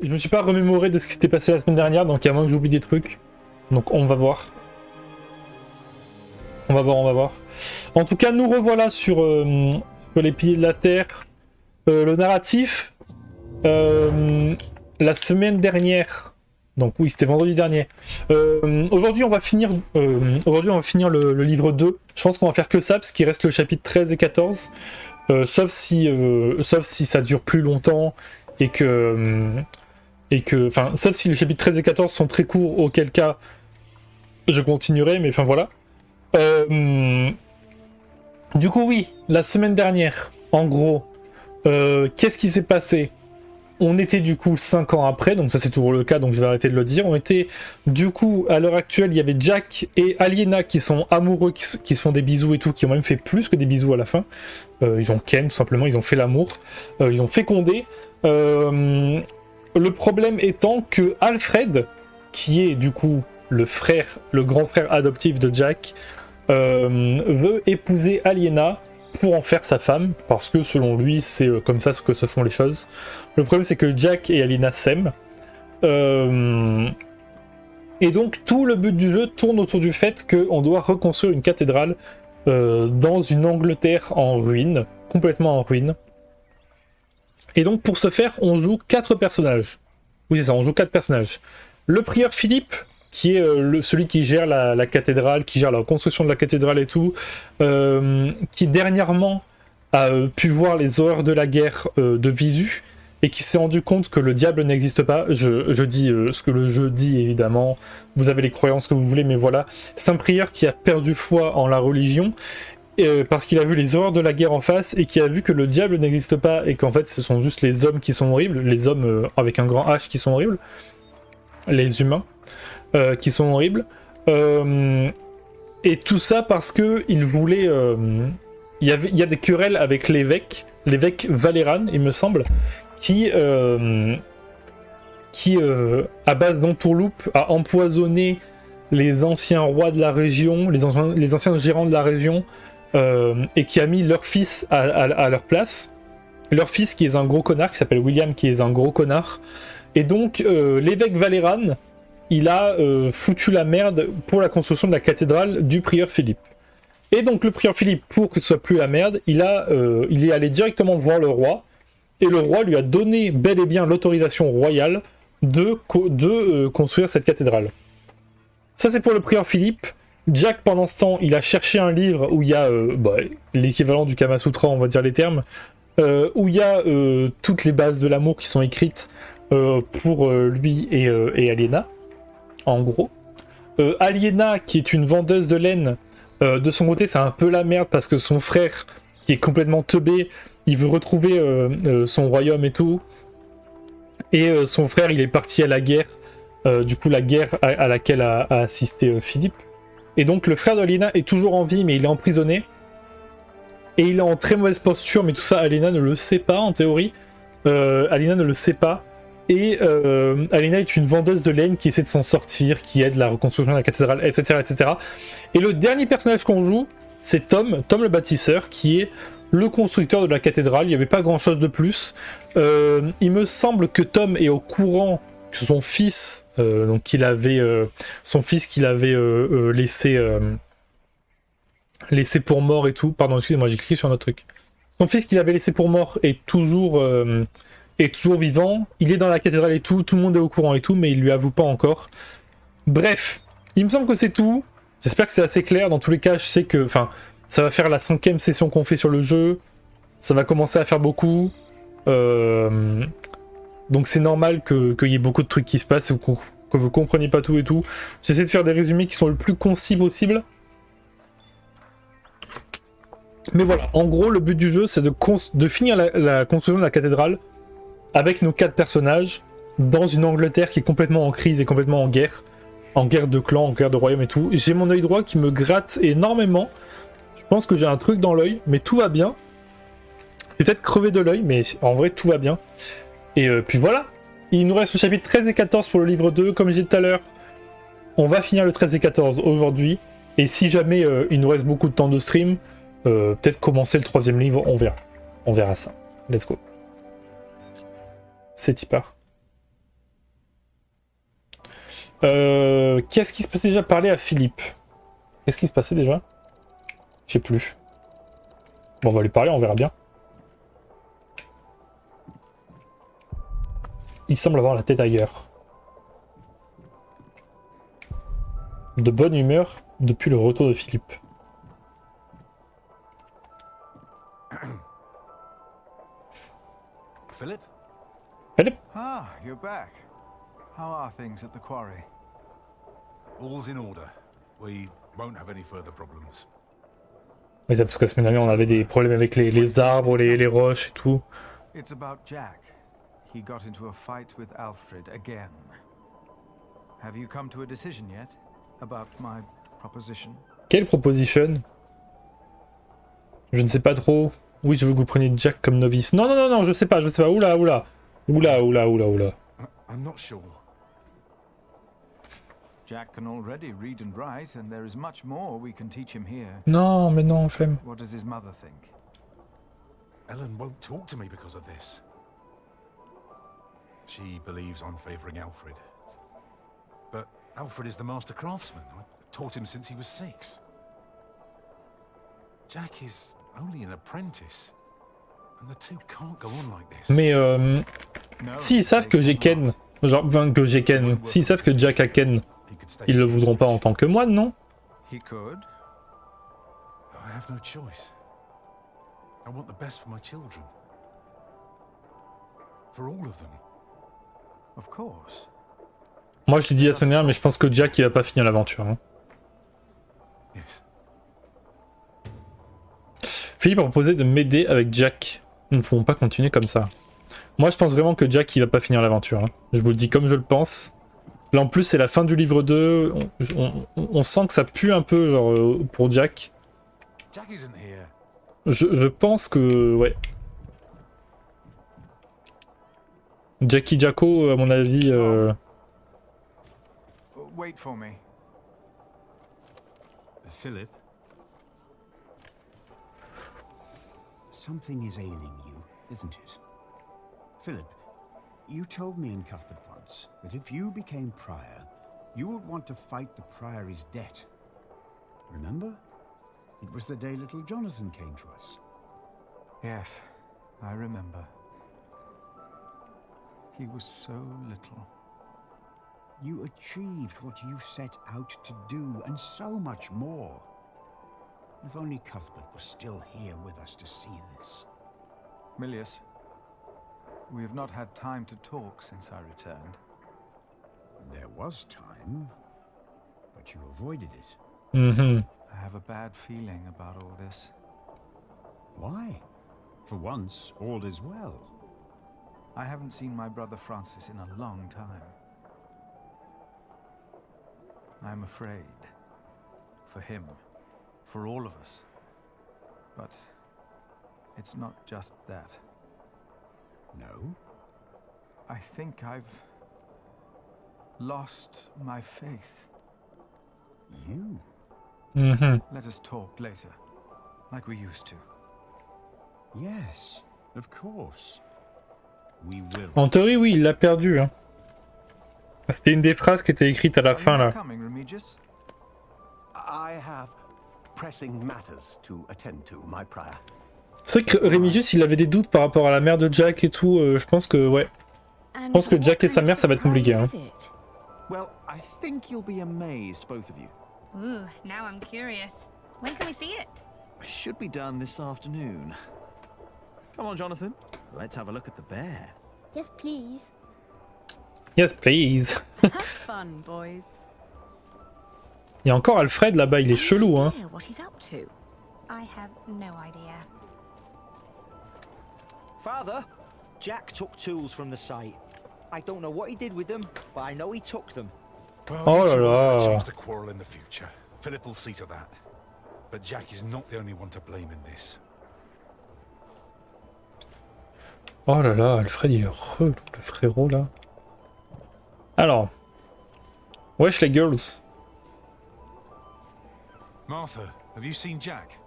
Je me suis pas remémoré de ce qui s'était passé la semaine dernière, donc il y a moins que j'oublie des trucs. Donc on va voir. On va voir. En tout cas, nous revoilà sur les piliers de la Terre. Le narratif, la semaine dernière, donc oui, c'était vendredi dernier. Aujourd'hui, on va finir, le livre 2. Je pense qu'on va faire que ça, parce qu'il reste le chapitre 13 et 14. Sauf si ça dure plus longtemps et que... sauf si les chapitres 13 et 14 sont très courts, auquel cas je continuerai, mais enfin voilà. Du coup, oui, la semaine dernière, en gros, qu'est-ce qui s'est passé? On était du coup 5 ans après, donc ça c'est toujours le cas, donc je vais arrêter de le dire. On était, du coup, à l'heure actuelle, il y avait Jack et Aliena qui sont amoureux, qui se font des bisous et tout, qui ont même fait plus que des bisous à la fin. Ils ont ken, tout simplement, ils ont fait l'amour, ils ont fécondé. Le problème étant que Alfred, qui est du coup le grand frère adoptif de Jack, veut épouser Aliena pour en faire sa femme, parce que selon lui, c'est comme ça que se font les choses. Le problème, c'est que Jack et Aliena s'aiment. Et donc, tout le but du jeu tourne autour du fait qu'on doit reconstruire une cathédrale dans une Angleterre en ruine, complètement en ruine. Et donc, pour ce faire, on joue 4 personnages. Oui, c'est ça, on joue 4 personnages. Le prieur Philippe, qui est celui qui gère la cathédrale, qui gère la construction de la cathédrale et tout, qui dernièrement a pu voir les horreurs de la guerre de visu, et qui s'est rendu compte que le diable n'existe pas. Je dis ce que le jeu dit, évidemment, vous avez les croyances que vous voulez, mais voilà. C'est un prieur qui a perdu foi en la religion, parce qu'il a vu les horreurs de la guerre en face, et qui a vu que le diable n'existe pas, et qu'en fait ce sont juste les hommes qui sont horribles, les hommes avec un grand H qui sont horribles, les humains. Qui sont horribles, et tout ça parce que il voulait, il y a des querelles avec l'évêque Valéran, il me semble, qui à base d'entourloupe a empoisonné les anciens rois de la région, les anciens gérants de la région, et qui a mis leur fils à leur place, leur fils qui est un gros connard, qui s'appelle William, qui est un gros connard, et donc l'évêque Valéran, il a foutu la merde pour la construction de la cathédrale du prieur Philippe. Et donc le prieur Philippe, pour que ce soit plus la merde, il est allé directement voir le roi, et le roi lui a donné bel et bien l'autorisation royale de construire cette cathédrale. Ça c'est pour le prieur Philippe. Jack, pendant ce temps, il a cherché un livre où il y a l'équivalent du Kama Sutra, on va dire les termes, où il y a toutes les bases de l'amour qui sont écrites pour lui et Aliena. En gros, Aliena, qui est une vendeuse de laine, de son côté c'est un peu la merde parce que son frère, qui est complètement teubé, il veut retrouver son royaume et tout, et son frère il est parti à la guerre, du coup la guerre à laquelle a assisté Philippe, et donc le frère d'Aliena est toujours en vie mais il est emprisonné, et il est en très mauvaise posture, mais tout ça Aliena ne le sait pas en théorie, Aliena ne le sait pas. Et Aliena est une vendeuse de laine qui essaie de s'en sortir, qui aide la reconstruction de la cathédrale, etc. etc. Et le dernier personnage qu'on joue, c'est Tom le bâtisseur, qui est le constructeur de la cathédrale. Il n'y avait pas grand chose de plus. Il me semble que Tom est au courant que son fils, qu'il avait laissé pour mort et tout. Pardon, excusez-moi, j'ai cliqué sur un autre truc. Son fils qu'il avait laissé pour mort est toujours vivant, il est dans la cathédrale et tout le monde est au courant et tout, mais il lui avoue pas encore. Bref, il me semble que c'est tout. J'espère que c'est assez clair. Dans tous les cas, je sais que ça va faire la 5e session qu'on fait sur le jeu. Ça va commencer à faire beaucoup. Donc c'est normal qu'il y ait beaucoup de trucs qui se passent, que vous compreniez pas tout et tout. J'essaie de faire des résumés qui sont le plus concis possible. Mais voilà, en gros, le but du jeu, c'est de finir la construction de la cathédrale avec nos 4 personnages, dans une Angleterre qui est complètement en crise et complètement en guerre de clans, en guerre de royaume et tout. J'ai mon œil droit qui me gratte énormément. Je pense que j'ai un truc dans l'œil, mais tout va bien. J'ai peut-être crevé de l'œil, mais en vrai tout va bien. Et puis voilà. Il nous reste le chapitre 13 et 14 pour le livre 2. Comme je disais tout à l'heure, on va finir le 13 et 14 aujourd'hui. Et si jamais il nous reste beaucoup de temps de stream, peut-être commencer le 3e livre, on verra. On verra ça. Let's go. C'est y part. Qu'est-ce qui se passait déjà? Parler à Philippe. Qu'est-ce qui se passait déjà? Je sais plus. Bon, on va lui parler, on verra bien. Il semble avoir la tête ailleurs. De bonne humeur depuis le retour de Philippe. Philip? Philippe? Ah, you're back. How are things at the quarry? All's in order. We won't have any further problems. Mais c'est parce que la semaine dernière on avait des problèmes avec les arbres, les roches et tout. It's about Jack. He got into a fight with Alfred again. Have you come to a decision yet about my proposition? Quelle proposition? Je ne sais pas trop. Oui, je veux que vous preniez Jack comme novice. Non, non, non, non, je sais pas, je sais pas. Oula, oula. Oula, oula, oula, oula. I'm not sure. Jack can already read and write, and there is much more we can teach him here. Non, mais non, flemme. What does his mother think? Ellen won't talk to me because of this. She believes I'm favouring Alfred. But Alfred is the master craftsman. I taught him since he was 6. Jack is only an apprentice. And the two can't go on like this. Mais s'ils savent que j'ai Ken, genre, enfin, que j'ai Ken, s'ils savent que Jack a Ken, ils le voudront pas en tant que moine, non? He could. I have no choice. I want the best for my children. For all of them. Of course. Moi je l'ai dit la semaine dernière, mais je pense que Jack il va pas finir l'aventure. Hein. Yes. Philippe a proposé de m'aider avec Jack. Nous ne pouvons pas continuer comme ça. Moi je pense vraiment que Jack il va pas finir l'aventure. Hein. Je vous le dis comme je le pense. Là en plus c'est la fin du livre 2. On sent que ça pue un peu genre pour Jack. Jack isn't here. Je pense que... ouais. Jackie Jacko, à mon avis... Wait for me. Philip? Something is ailing you, isn't it? Philip, you told me in Cuthbert once that if you became prior, you would want to fight the priory's debt. Remember? It was the day little Jonathan came to us. Yes, I remember. He was so little. You achieved what you set out to do, and so much more. If only Cuthbert was still here with us to see this. Milius, we have not had time to talk since I returned. There was time, but you avoided it. Mhm. I have a bad feeling about all this. Why? For once, all is well. I haven't seen my brother Francis in a long time. I'm afraid. For him. For all of us. But it's not just that. No? I think I've lost my faith. You? Mhm. Let us talk later, like we used to. Yes, of course. We will. En théorie, oui, il l'a perdu. Hein. C'était une des phrases qui était écrite à la fin, là. Coming, Remigius? I have pressing matters to attend to, my prior. C'est vrai que Remigius, il avait des doutes par rapport à la mère de Jack et tout. Je pense que, ouais. Je pense que Jack et sa mère, ça va être compliqué. Hein. Well, I think you'll be amazed, both of you. Ooh, now I'm curious. When can we see it? It should be done this afternoon. Come on, Jonathan. Let's have a look at the bear. Yes, please. Yes, please. Have fun, boys. Il y a encore Alfred là-bas, il est chelou, hein. What he's up to? I have no idea. Father, Jack took tools from the site. I don't know what he did with them, but I know he took them. Well, Oh you two là will have a là. chance to quarrel in the future. Philip will see to that. But Jack is not the only one to blame in this. Oh là là, Alfred il est relou, le frérot là. Alors. Wesh les girls. Martha, have you seen Jack?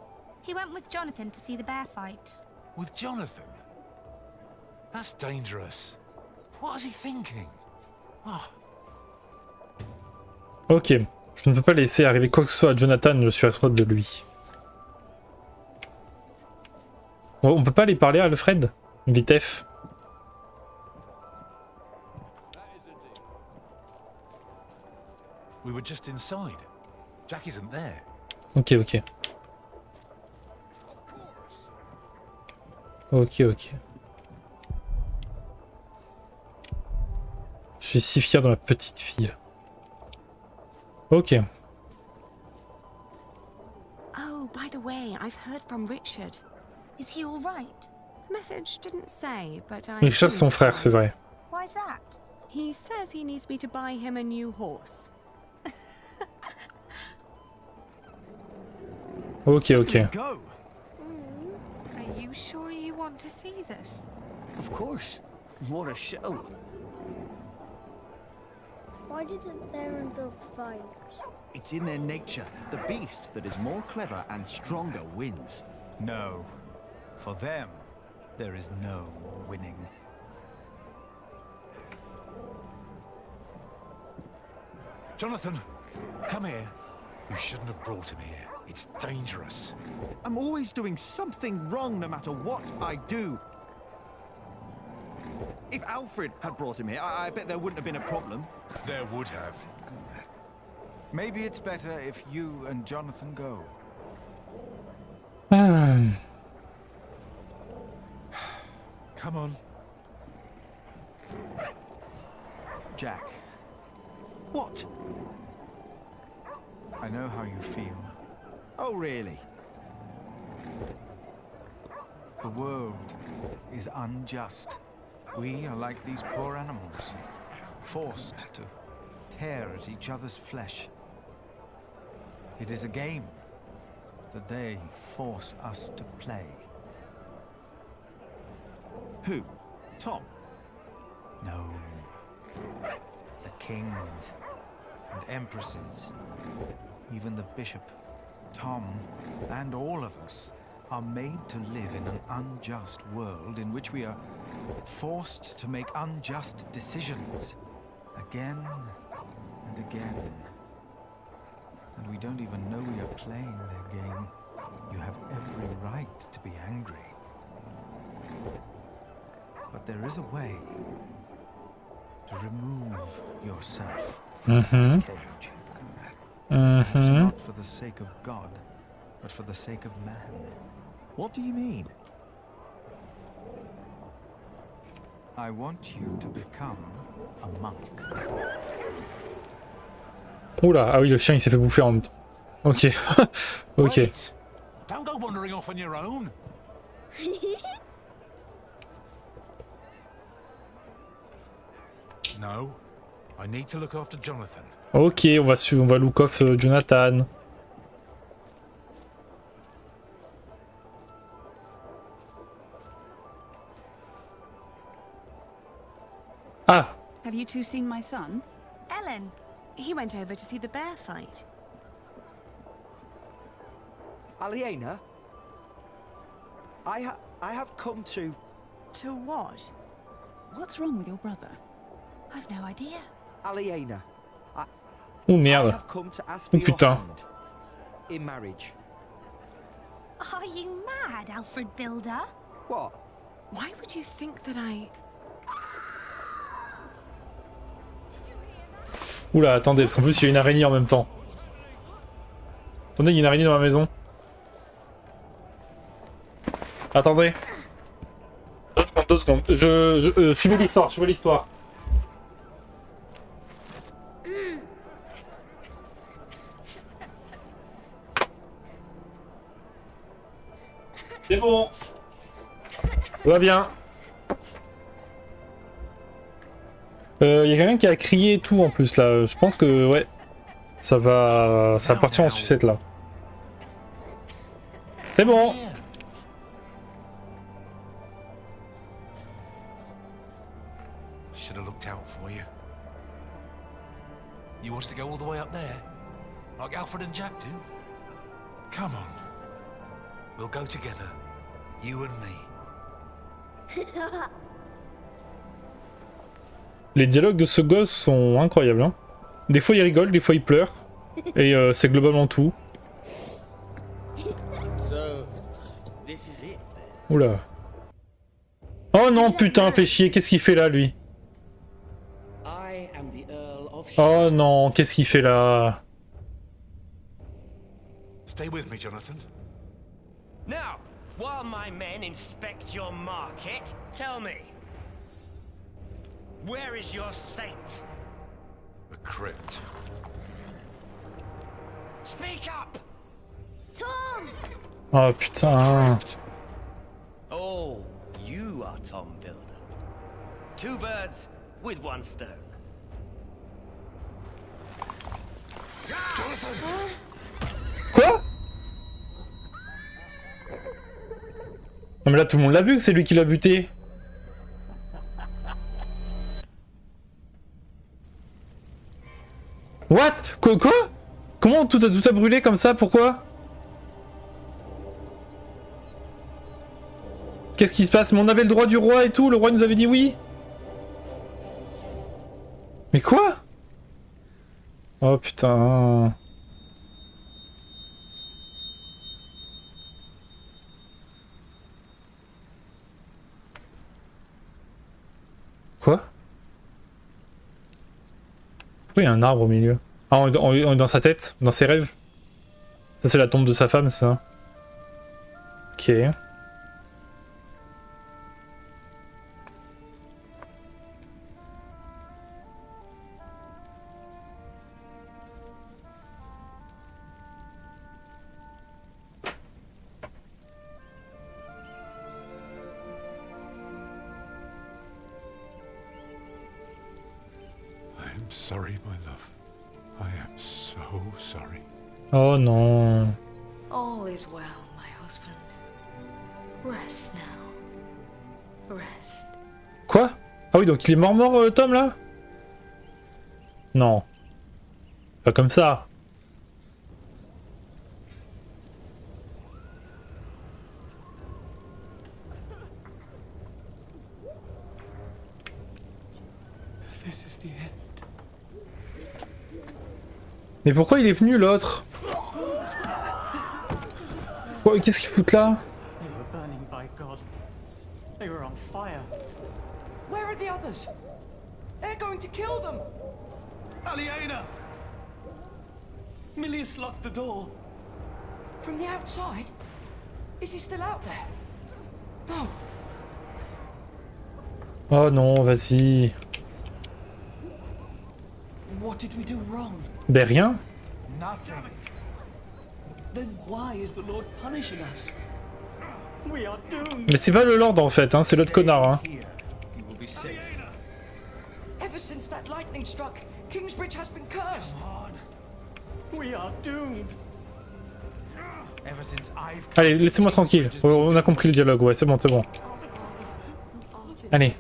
He went with Jonathan to see the bear fight. With Jonathan? That's dangerous. What is he thinking? Oh. Ok. Je ne peux pas laisser arriver quoi que ce soit à Jonathan, je suis responsable de lui. On peut pas aller parler à Alfred? Vite F. We were just inside. Jack isn't there. Ok, ok. Ok, ok. Je suis si fier de ma petite fille. Ok. Oh, by the way, I've heard from Richard. Is he all right? Message didn't say, but I... Richard, son frère, c'est vrai. Why's that? He says he needs me to buy him a new horse. Ok, ok. Go! Are you sure you want to see this? Of course. What a show. Why did the bear and dog fight? It's in their nature. The beast that is more clever and stronger wins. No. For them, there is no winning. Jonathan, come here. You shouldn't have brought him here. It's dangerous. I'm always doing something wrong no matter what I do. If Alfred had brought him here, I bet there wouldn't have been a problem. There would have. Maybe it's better if you and Jonathan go. Come on. Jack, What? I know how you feel. Oh, really? The world is unjust. We are like these poor animals, forced to tear at each other's flesh. It is a game that they force us to play. Who? Tom? No. The kings and empresses, even the bishop, Tom, and all of us are made to live in an unjust world in which we are forced to make unjust decisions again and again. And we don't even know we are playing their game. You have every right to be angry. But there is a way to remove yourself from the cage. Perhaps not for the sake of God, but for the sake of man. What do you mean? I want you to become a monk. Oula, ah oui, le chien il s'est fait bouffer en même temps. Ok. Ok. Wait. Don't go wandering off on your own. No. I need to look after Jonathan. Ok, on va look off Jonathan. Ah! Have you two seen my son? Ellen, he went over to see the bear fight. Aliena? I have come to... To what? What's wrong with your brother? I've no idea. Aliena. Oh I merde. have come to ask Oh for your putain. hand in marriage. Are you mad, Alfred Builder? What? Why would you think that I... Oula, attendez, parce qu'en plus il y a une araignée en même temps. Attendez, il y a une araignée dans ma maison. Attendez. 2 secondes, 2 secondes. Suivez l'histoire, suivez l'histoire. C'est bon. Tout va bien. Y a quelqu'un qui a crié tout en plus là. Je pense que ouais. Ça va partir en sucette là. C'est bon. Should have looked out for you. You wanted to go all the way up there? Like Alfred and Jack do? Come on. We'll go together. You and me. Les dialogues de ce gosse sont incroyables. Hein. Des fois il rigole, des fois il pleure. Et c'est globalement tout. Oula. Oh non putain, fait chier, qu'est-ce qu'il fait là lui? Oh non, qu'est-ce qu'il fait là? Stay with me, Jonathan. Now, while my men inspect your market, tell me, where is your saint? A crypt. Speak up! Tom! Oh putain. Oh, you are Tom Builder. Two birds with one stone. Quoi? Non mais là tout le monde l'a vu que c'est lui qui l'a buté. What? Quoi? Comment tout a brûlé comme ça? Pourquoi? Qu'est-ce qui se passe? Mais on avait le droit du roi et tout, le roi nous avait dit oui. Mais quoi? Oh putain. Quoi? Pourquoi il y a un arbre au milieu? Ah, on est dans sa tête? Dans ses rêves? Ça c'est la tombe de sa femme, ça. Ok. I'm sorry, my love. I am so sorry. Oh non. All is well, my husband. Rest now. Rest. Quoi? Ah oui, donc il est mort, Tom, là? Non. Pas comme ça. This is the end. Mais pourquoi il est venu, l'autre? Qu'est-ce qu'il fout là? They were burning by God. They were on fire. Where are the others? They're going to kill them. Aliena! Milius locked the door. From the outside? Is he still out there? No. Oh non, vas-y. What did we do wrong? Ben rien. Nothing. Then why is the Lord punishing us? We are doomed. Mais c'est pas le Lord en fait, hein, c'est l'autre connard. Hein. Ever since that lightning struck, Kingsbridge has been cursed. We are doomed. Ever since I've Allez, laissez-moi tranquille. On a compris le dialogue, ouais, c'est bon, c'est bon. Allez.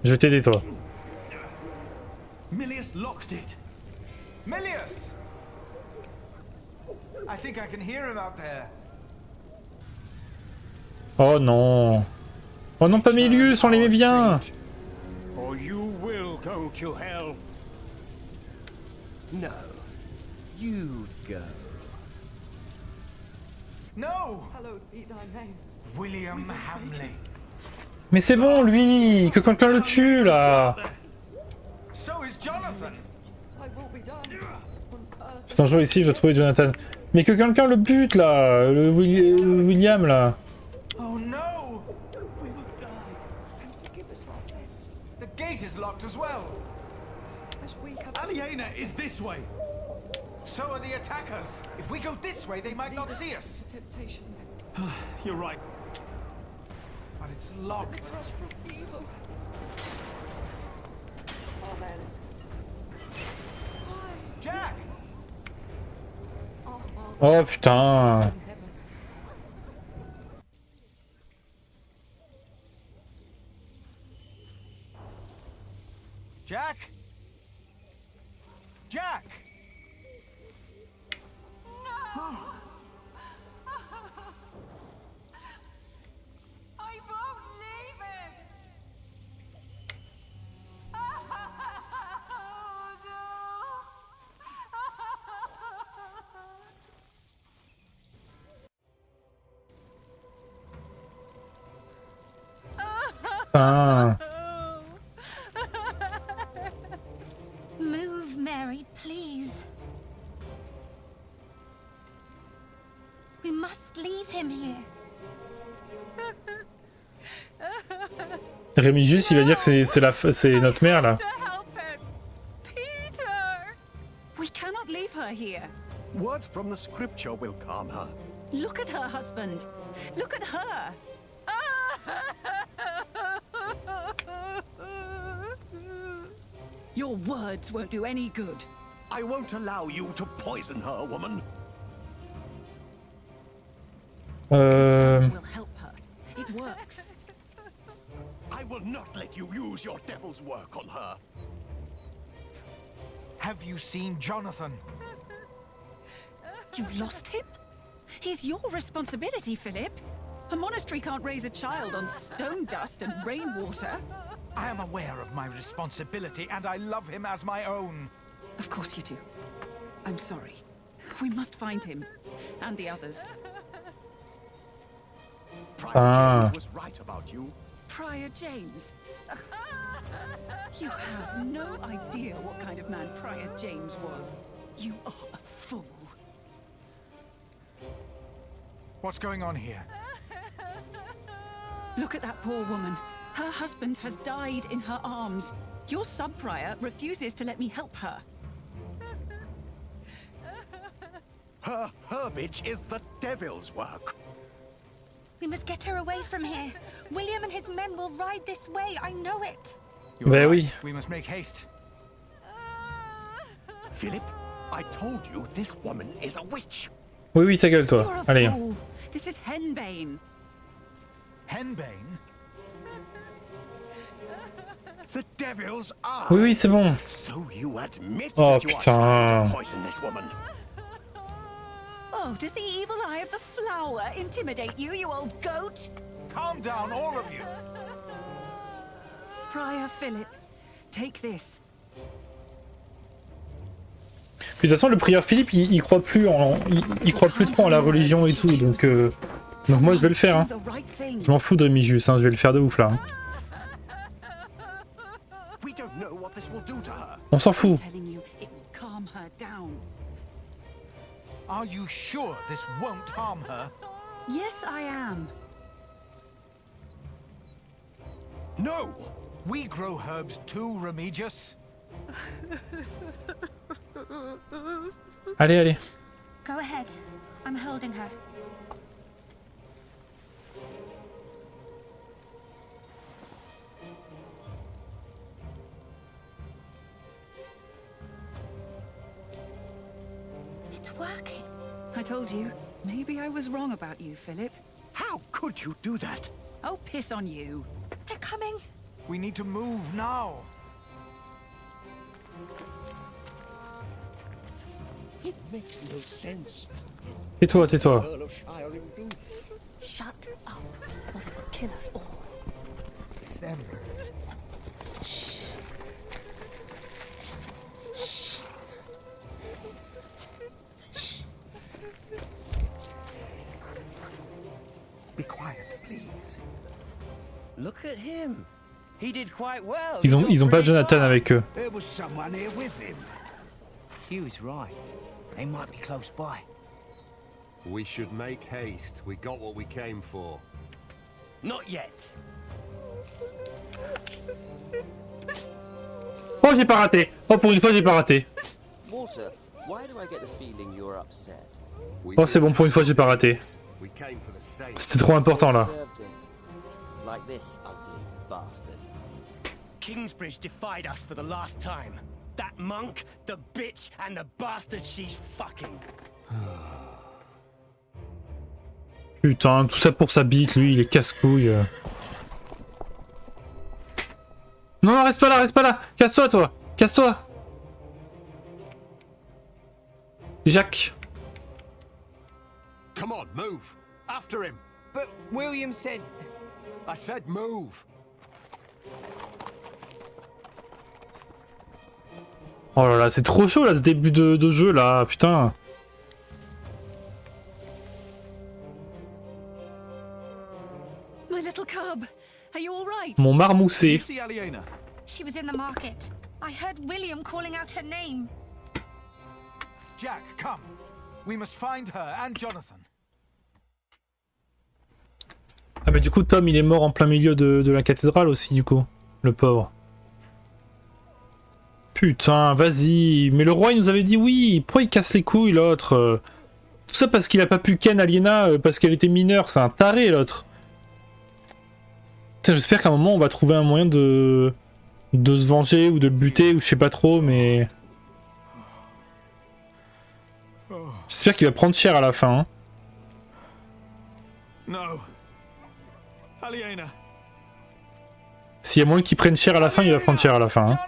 Je vais t'aider, toi. Milius locked it. Milius! I think I can hear him out there. Oh non. Oh non, pas Milius, on l'aimait bien. Or you will go to hell. No. You go. No! Hallowed be thy name. William Hamley. Mais c'est bon, lui. Que quelqu'un le tue, là. So is Jonathan. I will be done. C'est un jour ici, je dois trouver Jonathan. Mais que quelqu'un le bute, là. Le William, là. Oh no! We will die. And forgive us our debts. The gate is locked as well. As we have. Aliena is this way. So are the attackers. If we go this way, they might not see us. Temptation. You're right. But it's locked. Deliver us from evil. Amen. Jack! Oh putain. Jack? Jack! I won't leave him. Oh, no. Mary, please. We must leave him here. Rémigius, il va dire que c'est notre mère là. We cannot leave her here. Words from the scripture will calm her. Look at her, husband. Look at her. Your words won't do any good. I won't allow you to poison her, woman. Will help her. It works. I will not let you use your devil's work on her. Have you seen Jonathan? You've lost him? He's your responsibility, Philip. A monastery can't raise a child on stone dust and rainwater. I am aware of my responsibility, and I love him as my own. Of course you do. I'm sorry. We must find him. And the others. Prior James was right about you. Prior James? You have no idea what kind of man Prior James was. You are a fool. What's going on here? Look at that poor woman. Her husband has died in her arms. Your sub-prior refuses to let me help her. Her herbage is the devil's work. We must get her away from here. William and his men will ride this way. I know it. Bah oui. We must make haste. Philip, I told you this woman is a witch. Oui, oui, ta gueule, toi. You're a Allez. fool. This is Henbane. Henbane? The devil's eye. Oui, oui, c'est bon. So you admit Oh that you are trying putain. to poison this woman. Oh, does the evil eye of the flower intimidate you, you old goat? Calm down, all of you. Prior Philip, take this. Puis de toute façon, le prieur Philippe, il croit plus il croit plus trop en la religion et tout, donc moi je vais le faire. Hein. Je m'en fous de Rémigius, hein, je vais le faire de ouf là. Hein. On s'en fout. Are you sure this won't harm her? Yes, I am. No! We grow herbs too, Remigius. Allez, allez. Go ahead. I'm holding her. It's working. I told you. Maybe I was wrong about you, Philip. How could you do that? Oh, piss on you. They're coming. We need to move now. It makes no sense. Tais-toi, tais-toi. Shut up, or they will kill us all. It's them. Shh. Shh. Shh. Be quiet, please. Look at him. He did quite well. Ils ont pas Jonathan avec eux. There was someone here with him. Hugh's right. They might be close by. We should make haste. We got what we came for. Not yet. Oh, j'ai pas raté. Oh, pour une fois, j'ai pas raté. Walter, why do I get the feeling you're upset? Oh, c'est bon, pour une fois, j'ai pas raté. C'était trop important là. Like this, ugly bastard. Kingsbridge defied us for the last time. That monk, the bitch, and the bastard she's fucking. Putain, tout ça pour sa bite, lui, il est casse-couille. Non, non, reste pas là, casse-toi, toi, casse-toi. Jacques. Come on, move. After him. But William said... I said move. Oh là là, c'est trop chaud là, ce début de jeu là, putain. My little cub, are you all right? Mon marmoussé. She was in the market. I heard William calling out her name. Jack, come. We must find her and Jonathan. Ah mais du coup Tom il est mort en plein milieu de la cathédrale aussi du coup, le pauvre. Putain, vas-y. Mais le roi il nous avait dit oui, pourquoi il casse les couilles l'autre? Tout ça parce qu'il a pas pu ken Aliena parce qu'elle était mineure, c'est un taré l'autre. J'espère qu'à un moment on va trouver un moyen de se venger ou de le buter ou je sais pas trop mais... J'espère qu'il va prendre cher à la fin. Hein. No. Aliena. S'il y a moyen qu'il prenne cher à la fin, il va prendre cher à la fin. Hein.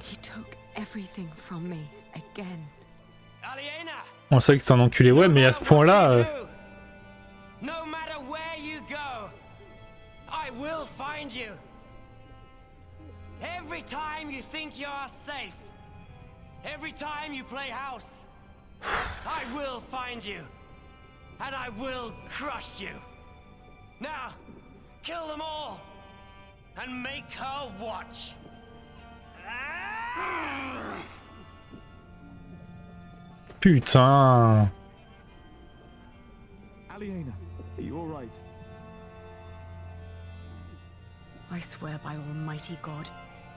He took everything from me again. On sait que c'est un enculé, ouais, mais à ce point-là... No matter where you go, I will find you. Every time you think you're safe, every time you play house, I will find you, and I will crush you. Now, kill them all, and make her watch. Putain. Aliena, are you all right? I swear by Almighty God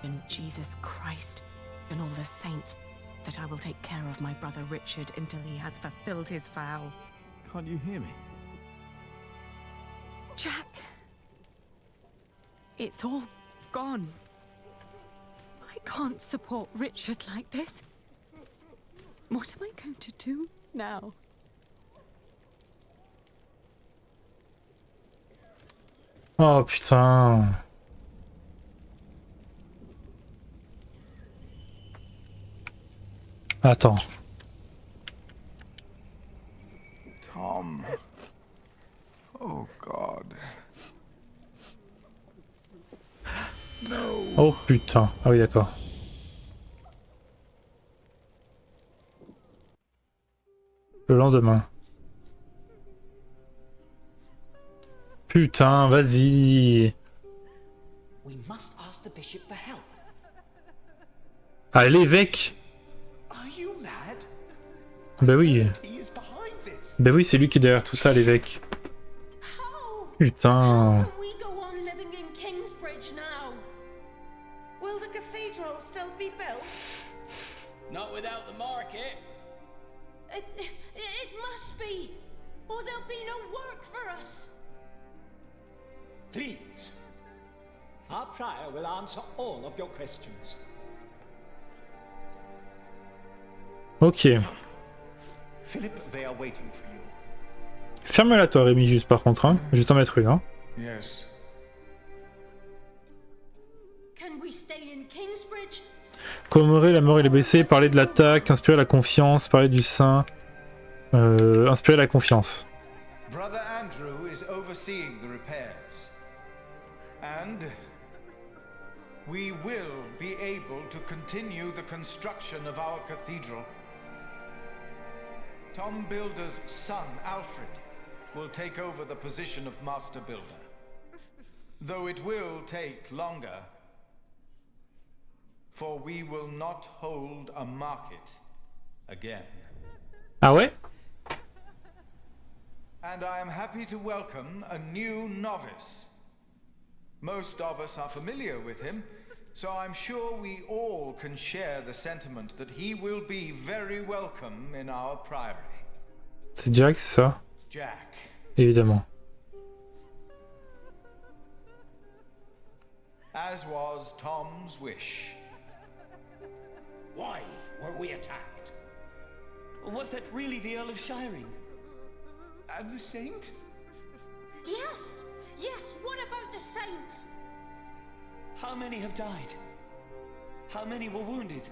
and Jesus Christ and all the saints that I will take care of my brother Richard until he has fulfilled his vow. Can't you hear me? Jack! It's all gone. I can't support Richard like this. What am I going to do now? Oh putain. Attends. Tom. Oh God. No. Oh putain. Ah oui d'accord. Le lendemain. Putain, vas-y. We must ask the bishop for help. Ah, l'évêque. Are you mad? Bah oui. He is behind this. Bah oui, c'est lui qui est derrière tout ça, l'évêque. Putain. We go on living in Kingsbridge now. Will the cathedral still be built? Not without the market. It must be, or there'll be no work for us. Please. Our prior will answer all of your questions. Ok. Philip, they are waiting for you. Ferme-la toi Rémi juste par contre, hein. Je vais t'en mettre une, hein. Yes. Can we stay in Kingsbridge? Commémorer la mort et les blessés, parler de l'attaque, inspirer la confiance, parler du saint, inspirer la confiance. Brother Andrew is overseeing the repairs. And we will be able to continue the construction of our cathedral. Tom Builder's son, Alfred, will take over the position of Master Builder. Though it will take longer, for we will not hold a market again. Ah ouais? And I am happy to welcome a new novice. Most of us are familiar with him, so I'm sure we all can share the sentiment that he will be very welcome in our priory. C'est Jack, c'est ça? Jack. Évidemment. As was Tom's wish. Why were we attacked? Was that really the Earl of Shiring? And the saint? Yes! Yes, what about the saint? How many have died? How many were wounded?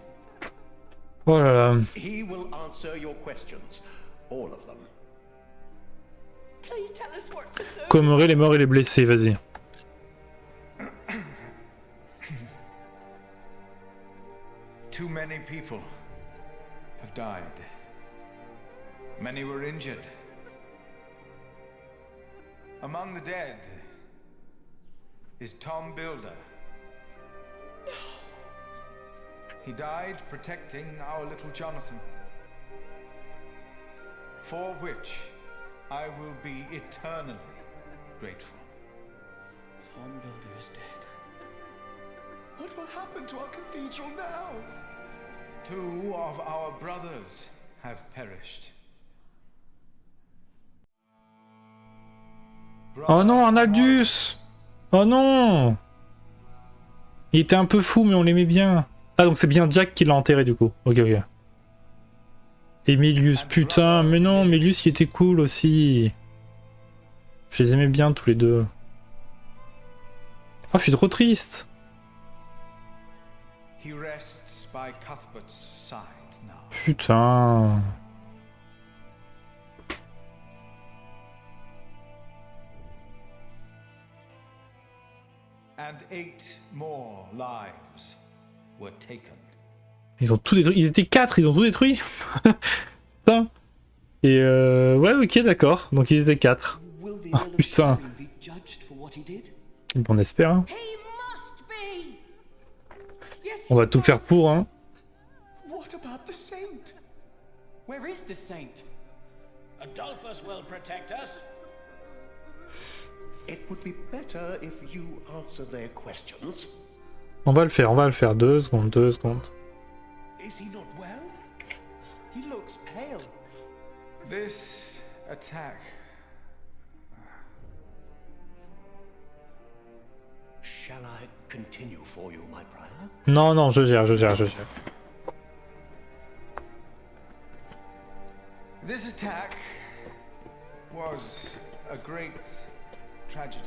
Oh là là. He will answer your questions. All of them. Please tell us what to do. Commémorer les morts et les blessés, vas-y. Too many people have died. Many were injured. Among the dead is Tom Builder. No. He died protecting our little Jonathan. For which I will be eternally grateful. Tom Builder is dead. What will happen to our cathedral now? 2 of our brothers have perished. Oh non, un Aldus! Oh non! Il était un peu fou, mais on l'aimait bien. Ah, donc c'est bien Jack qui l'a enterré, du coup. Ok, ok. Emilius, putain, mais non, Emilius, il était cool aussi. Je les aimais bien, tous les deux. Oh, je suis trop triste. He rests by Cuthbert's side now. Putain. And 8 more lives were taken. Ils ont tout détruit. Ils étaient 4, ils ont tout détruit. Putain. Et ouais, ok, d'accord. Donc ils étaient 4. Oh, putain. Bon, on espère. Hein. On va tout faire pour, hein. What about the saint? Where is the saint? Adolphus will protect us. It would be better if you answer their questions. On va le faire. 2 secondes, 2 secondes. Is he not well? He looks pale. This attack. Shall I continue for you, my prior? Non, non, je gère. This attack was a great tragedy.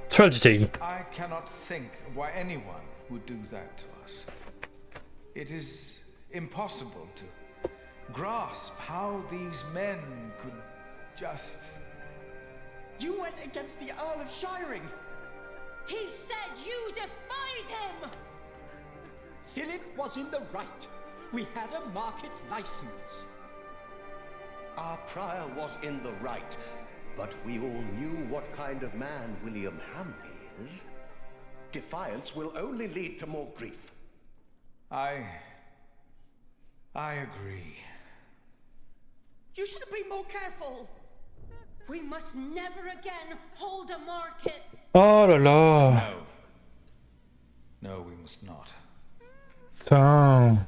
Tragedy. I cannot think of why anyone would do that to us. It is impossible to grasp how these men could just... You went against the Earl of Shiring. He said you defied him! Philip was in the right. We had a market license. Our prior was in the right, but we all knew what kind of man William Hamley is. Defiance will only lead to more grief. I agree. You should have been more careful. We must never again hold a market. Oh là là. No, we must not. Putain.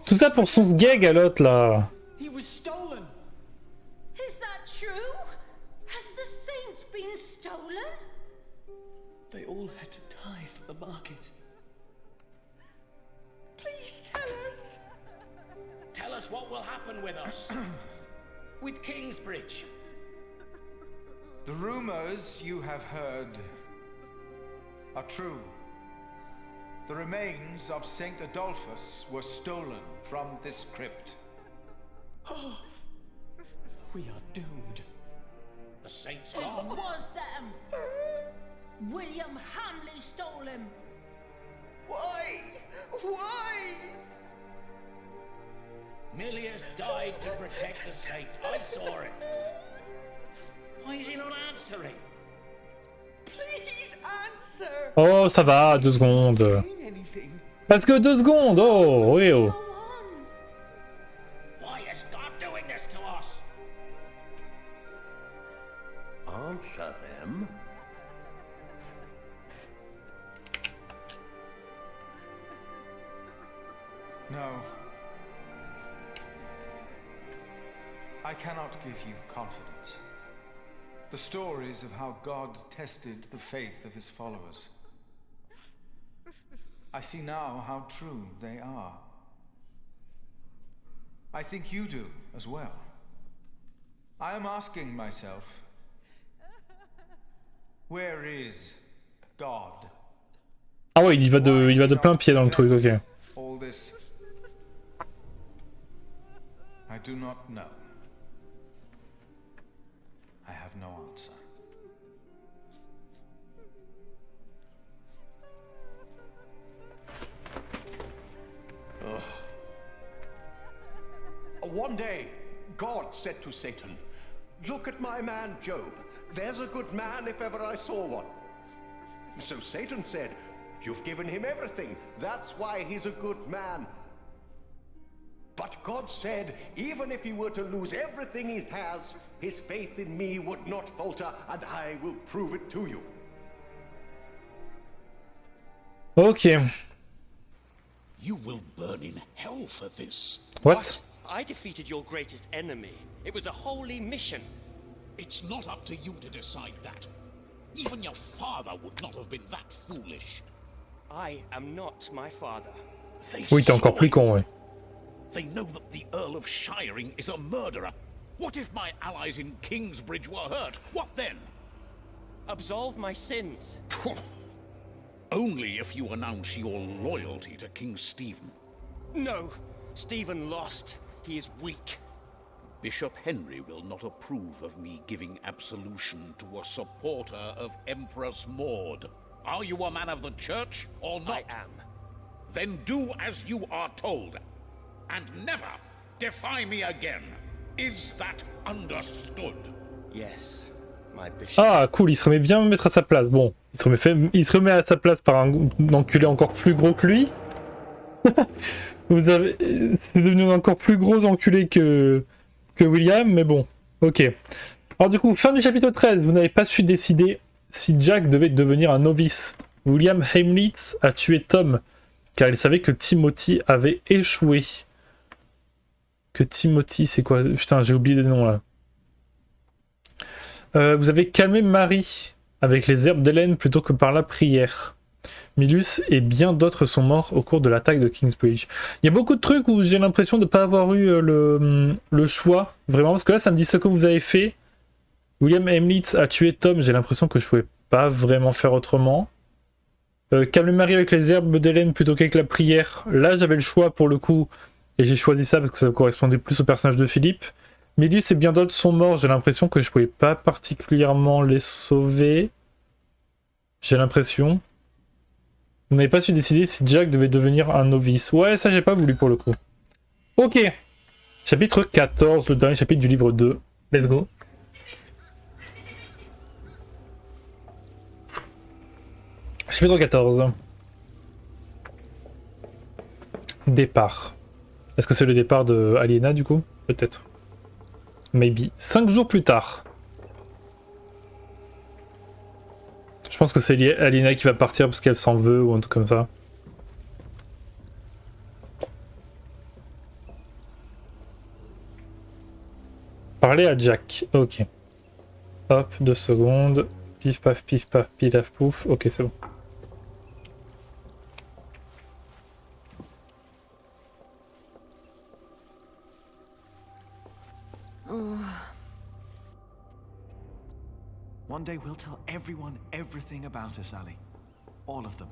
Tout ça pour son sgeg à l'autre là. He was stolen. Is that true? Has the saint been stolen? They all had to die for the market. Please tell us. Tell us what will happen with us. With Kingsbridge. The rumors you have heard are true. The remains of Saint Adolphus were stolen from this crypt. Oh, we are doomed. The saint's It gone. was them. William Hamley stole him. Why? Why? Milius died to protect the saint. I saw it. Why is he not answering? Please answer. Oh, ça va, 2 secondes. Parce que 2 secondes, oh, oui, oh. Why is God doing this to us? Answer them? No. I cannot give you confidence. The stories of how God tested the faith of his followers. I see now how true they are. I think you do as well. I am asking myself, where is God? Ah ouais, il va de plein pied dans le truc, ok. All this, I do not know. I have no answer. One day, God said to Satan, "Look at my man Job. There's a good man if ever I saw one. So Satan said, you've given him everything. That's why he's a good man. But God said, even if he were to lose everything he has, his faith in me would not falter, and I will prove it to you. Ok. You will burn in hell for this. What? I defeated your greatest enemy. It was a holy mission. It's not up to you to decide that. Even your father would not have been that foolish. I am not my father. Oui, t'es encore plus con, ouais. They know that the Earl of Shiring is a murderer. What if my allies in Kingsbridge were hurt? What then? Absolve my sins. Only if you announce your loyalty to King Stephen. No, Stephen lost. He is weak. Bishop Henry will not approve of me giving absolution to a supporter of Empress Maud. Are you a man of the church or not? I am. Then do as you are told. And never defy me again. Is that understood? Yes, my bishop. Ah, cool, il se remet bien à mettre à sa place. Bon, il se remet à sa place par un enculé encore plus gros que lui. C'est devenu un encore plus gros enculé que William, mais bon, ok. Alors du coup, fin du chapitre 13, vous n'avez pas su décider si Jack devait devenir un novice. William Heimlitz a tué Tom, car il savait que Timothy avait échoué. Que Timothy, c'est quoi? Putain, j'ai oublié les noms là. Vous avez calmé Marie avec les herbes d'Hélène plutôt que par la prière. Milus et bien d'autres sont morts au cours de l'attaque de Kingsbridge. Il y a beaucoup de trucs où j'ai l'impression de ne pas avoir eu le choix, vraiment, parce que là ça me dit ce que vous avez fait. William Heimlitz a tué Tom, j'ai l'impression que je ne pouvais pas vraiment faire autrement. Calmer Marie avec les herbes d'Hélène plutôt qu'avec la prière, là j'avais le choix pour le coup, et j'ai choisi ça parce que ça correspondait plus au personnage de Philippe. Milus et bien d'autres sont morts, j'ai l'impression que je ne pouvais pas particulièrement les sauver. J'ai l'impression. Vous n'avez pas su décider si Jack devait devenir un novice. Ouais, ça j'ai pas voulu pour le coup. Ok. Chapitre 14, le dernier chapitre du livre 2. Let's go. Chapitre 14. Départ. Est-ce que c'est le départ de Aliena du coup? Peut-être. Maybe. 5 jours plus tard. Je pense que c'est Aliena qui va partir parce qu'elle s'en veut ou un truc comme ça. Parler à Jack. Ok. Hop, 2 secondes. Pif paf, pilaf pouf. Ok, c'est bon. One day we'll tell everyone everything about us, Sally. All of them.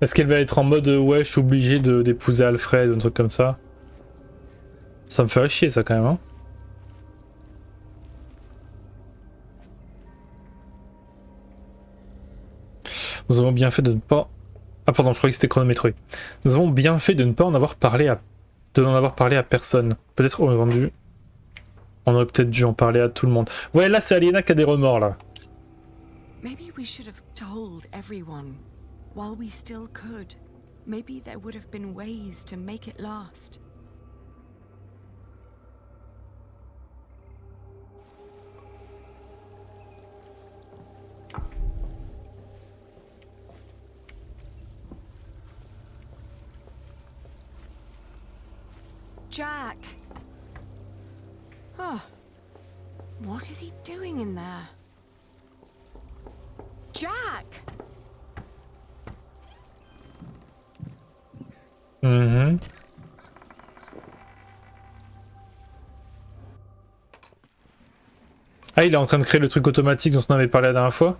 Est-ce qu'elle va être en mode ouais, je suis obligé d'épouser Alfred ou un truc comme ça? Ça me ferait chier ça quand même, hein. Nous avons bien fait de ne pas... Ah pardon, je croyais que c'était chronométré. Nous avons bien fait de ne pas en avoir parlé à personne. Peut-être au rendu... On aurait peut-être dû en parler à tout le monde. Ouais, là c'est Aliena qui a des remords là. Maybe we should have told everyone while we still could. Maybe there would have been ways to make it last. Jack! Oh. What is he doing in there? Jack! Mm-hmm. Ah, il est en train de créer le truc automatique dont on avait parlé la dernière fois.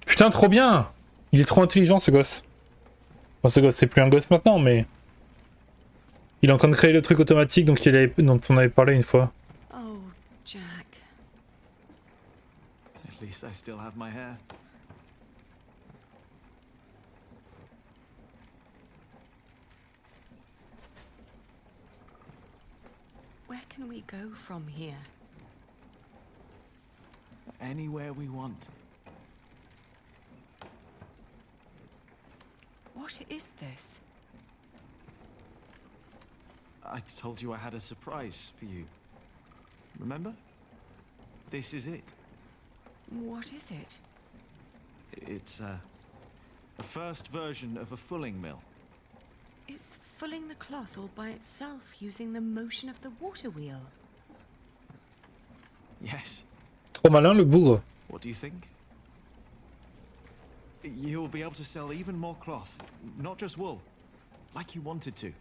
Putain, trop bien! Il est trop intelligent ce gosse. Enfin, ce gosse, c'est plus un gosse maintenant, mais... Il est en train de créer le truc automatique dont on avait parlé une fois. Oh, Jack. At least I still have my hair. Where can we go from here? Anywhere we want. What is this? I told you I had a surprise for you. Remember? This is it. What is it? It's a first version of a fulling mill. It's fulling the cloth all by itself using the motion of the water wheel. Yes. Trop malin le bougre. What do you think? You'll be able to sell even more cloth, not just wool, like you wanted to.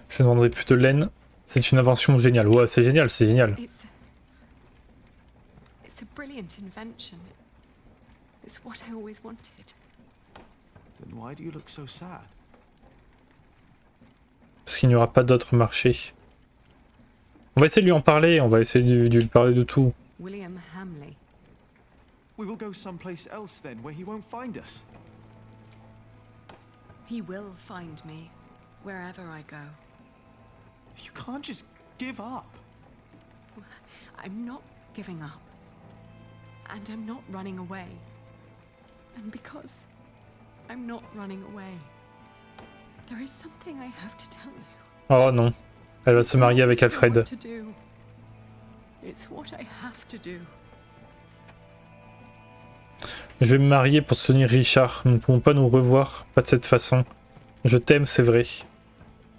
Je ne vendrai plus de laine. C'est une invention géniale. Ouais, c'est génial, c'est génial. It's a brilliant invention. It's what I always wanted. Then why do you look so sad? Parce qu'il n'y aura pas d'autre marché. On va essayer de lui en parler, on va essayer de lui parler de tout. William Hamley. We will go someplace else then, where he won't find us. He will find me, wherever I go. You can't just give up. I'm not giving up. And I'm not running away. And because I'm not running away, there is something I have to tell you. Oh non, elle va se marier avec Alfred. It's what I have to do. Je vais me marier pour soutenir Richard. Nous ne pouvons pas nous revoir, pas de cette façon. Je t'aime, c'est vrai.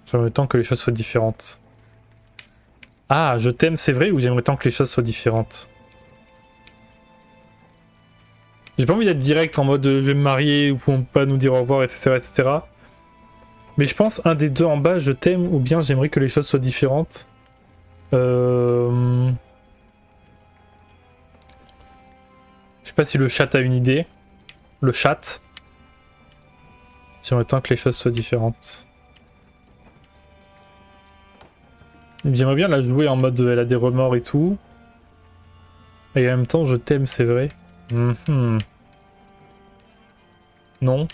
J'aimerais tant que les choses soient différentes. Ah, je t'aime, c'est vrai, ou j'aimerais tant que les choses soient différentes? J'ai pas envie d'être direct en mode je vais me marier, ou pouvons pas nous dire au revoir, etc., etc. Mais je pense un des deux en bas, je t'aime, ou bien j'aimerais que les choses soient différentes. Je sais pas si le chat a une idée. Le chat. J'aimerais tant que les choses soient différentes. J'aimerais bien la jouer en mode elle a des remords et tout. Et en même temps, je t'aime, c'est vrai. Non.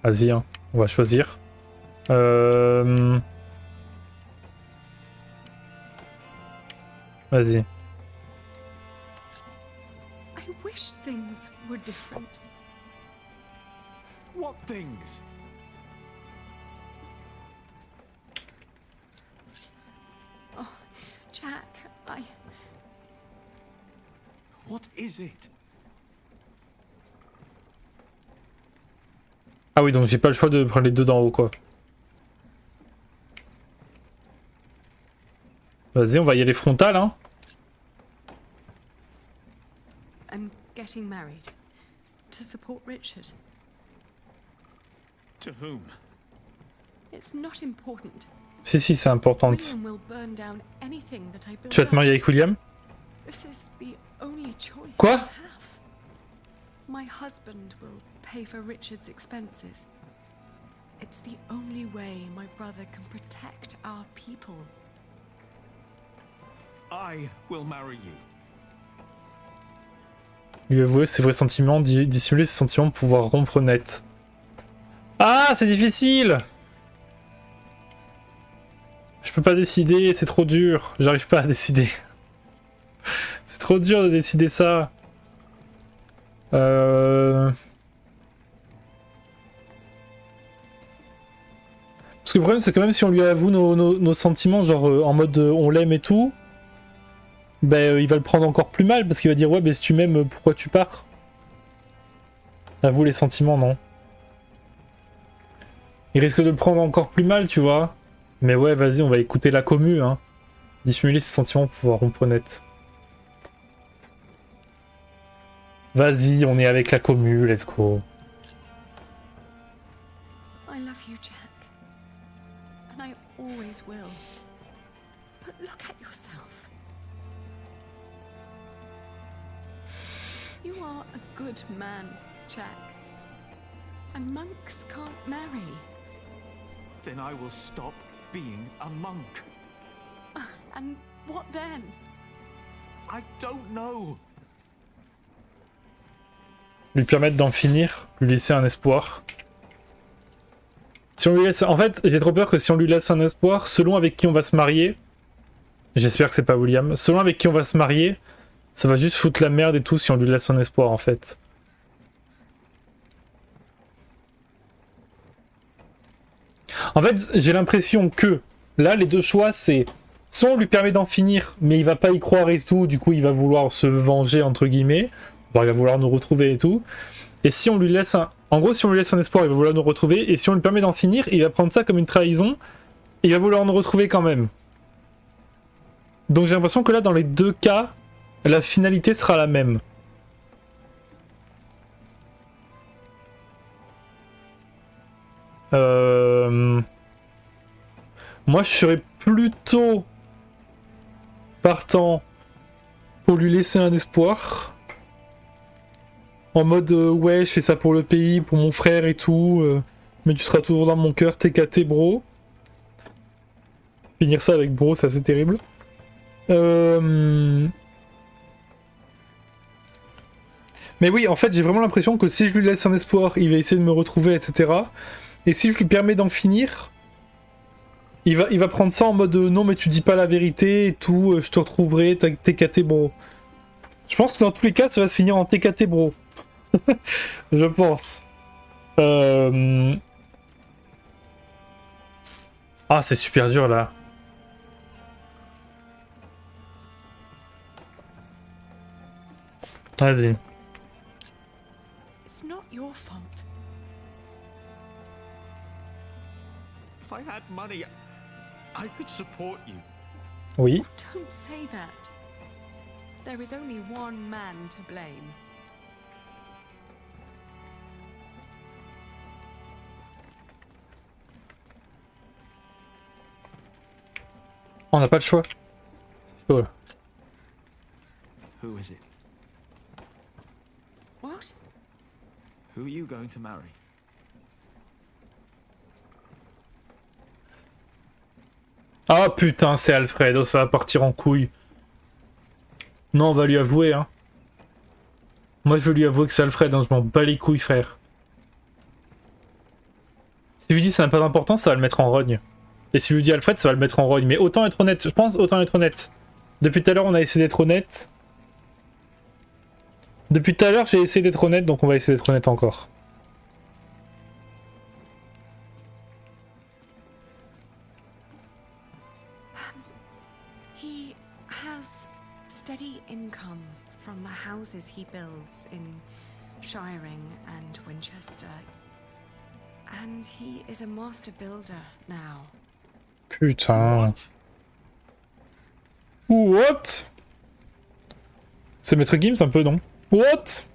Vas-y, hein. On va choisir. Vas-y. I wish things were different. What things? Oh, Jack, What is it? Ah oui, donc j'ai pas le choix de prendre les deux d'en haut, quoi. Vas-y, on va y aller frontal, hein. I'm getting married to support Richard. To whom? It's not important. Si, c'est importante. William will burn down anything that I build Tu vas te marier avec William? This is the only choice Quoi? I have. My husband will pay for Richard's expenses. It's the only way my brother can protect our people. I will marry you. Lui avouer ses vrais sentiments, dissimuler ses sentiments pour pouvoir rompre net. Ah, c'est difficile! Je peux pas décider, c'est trop dur. J'arrive pas à décider. C'est trop dur de décider ça. Parce que le problème, c'est quand même si on lui avoue nos sentiments, genre en mode on l'aime et tout, ben il va le prendre encore plus mal parce qu'il va dire ouais, ben si tu m'aimes, pourquoi tu pars? Avoue les sentiments, non. Il risque de le prendre encore plus mal, tu vois. Mais ouais, vas-y, on va écouter la commu, hein. Dissimuler ses sentiments pour pouvoir rompre net. Vas-y, on est avec la commu, let's go. I love you, Jack. And I always will. But look at yourself. You are a good man, Jack. And monks can't marry. Then I will stop being a monk. And what then? I don't know. Lui permettre d'en finir, lui laisser un espoir. Si on lui laisse... En fait, j'ai trop peur que si on lui laisse un espoir, selon avec qui on va se marier, j'espère que c'est pas William, selon avec qui on va se marier, ça va juste foutre la merde et tout si on lui laisse un espoir en fait. En fait, j'ai l'impression que là, les deux choix, c'est soit on lui permet d'en finir, mais il va pas y croire et tout, du coup il va vouloir se venger entre guillemets, il va vouloir nous retrouver et tout. Et si on lui laisse un... En gros, si on lui laisse un espoir, il va vouloir nous retrouver, et si on lui permet d'en finir, il va prendre ça comme une trahison, et il va vouloir nous retrouver quand même. Donc j'ai l'impression que là, dans les deux cas, la finalité sera la même. Moi, je serais plutôt partant pour lui laisser un espoir. En mode, ouais, je fais ça pour le pays, pour mon frère et tout, mais tu seras toujours dans mon cœur, TKT, bro. Finir ça avec bro, c'est assez terrible. Mais oui, en fait, j'ai vraiment l'impression que si je lui laisse un espoir, il va essayer de me retrouver, etc. Et si je lui permets d'en finir, il va prendre ça en mode non, mais tu dis pas la vérité et tout, je te retrouverai, TKT, bro. Je pense que dans tous les cas, ça va se finir en TKT, bro. Je pense. Ah, c'est super dur là. Vas-y. It's not your fault. If I had money, I could support you. Oui. Don't say that. There is only one man to blame. On n'a pas le choix. C'est chaud là. Who is it? What? Who are you going to marry? Ah putain, c'est Alfredo, ça va partir en couille. Non, on va lui avouer, hein. Moi, je veux lui avouer que c'est Alfred, hein, je m'en bats les couilles, frère. Si je lui dis ça n'a pas d'importance, ça va le mettre en rogne. Et si je lui dis Alfred, ça va le mettre en rogne. Mais autant être honnête, je pense, autant être honnête. Depuis tout à l'heure, on a essayé d'être honnête. Depuis tout à l'heure, j'ai essayé d'être honnête, donc on va essayer d'être honnête encore. He has steady income from the houses he builds in Shiring and Winchester. And he is a master builder now. Putain. What? C'est Maître Gims un peu, non? What?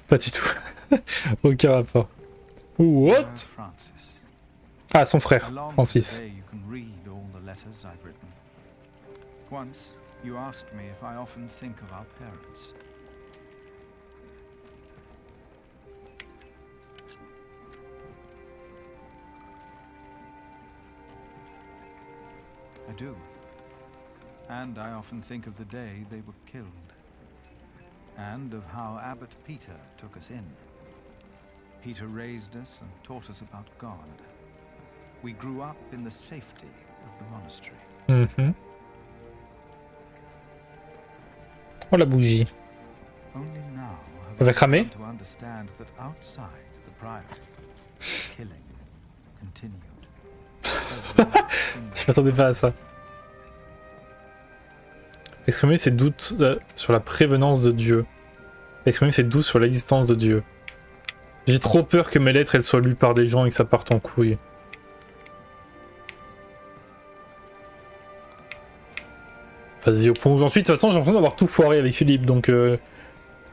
Pas du tout. Aucun rapport. What? Ah, son frère, Francis. Once, you asked me if I often think of our parents. I do. And I often think of the day they were killed. And of how Abbot Peter took us in. Peter raised us and taught us about God. We grew up in the safety of the monastery. Mm-hmm. Oh la bougie. Only now Elle va cramer. to understand that outside the priory, killing continued. Je m'attendais pas à ça. Exprimer ses doutes sur la prévenance de Dieu. Exprimer ses doutes sur l'existence de Dieu. J'ai trop peur que mes lettres elles soient lues par des gens et que ça parte en couille. Vas-y, au point où j'en suis, de toute façon, j'ai l'impression d'avoir tout foiré avec Philippe, donc j'ai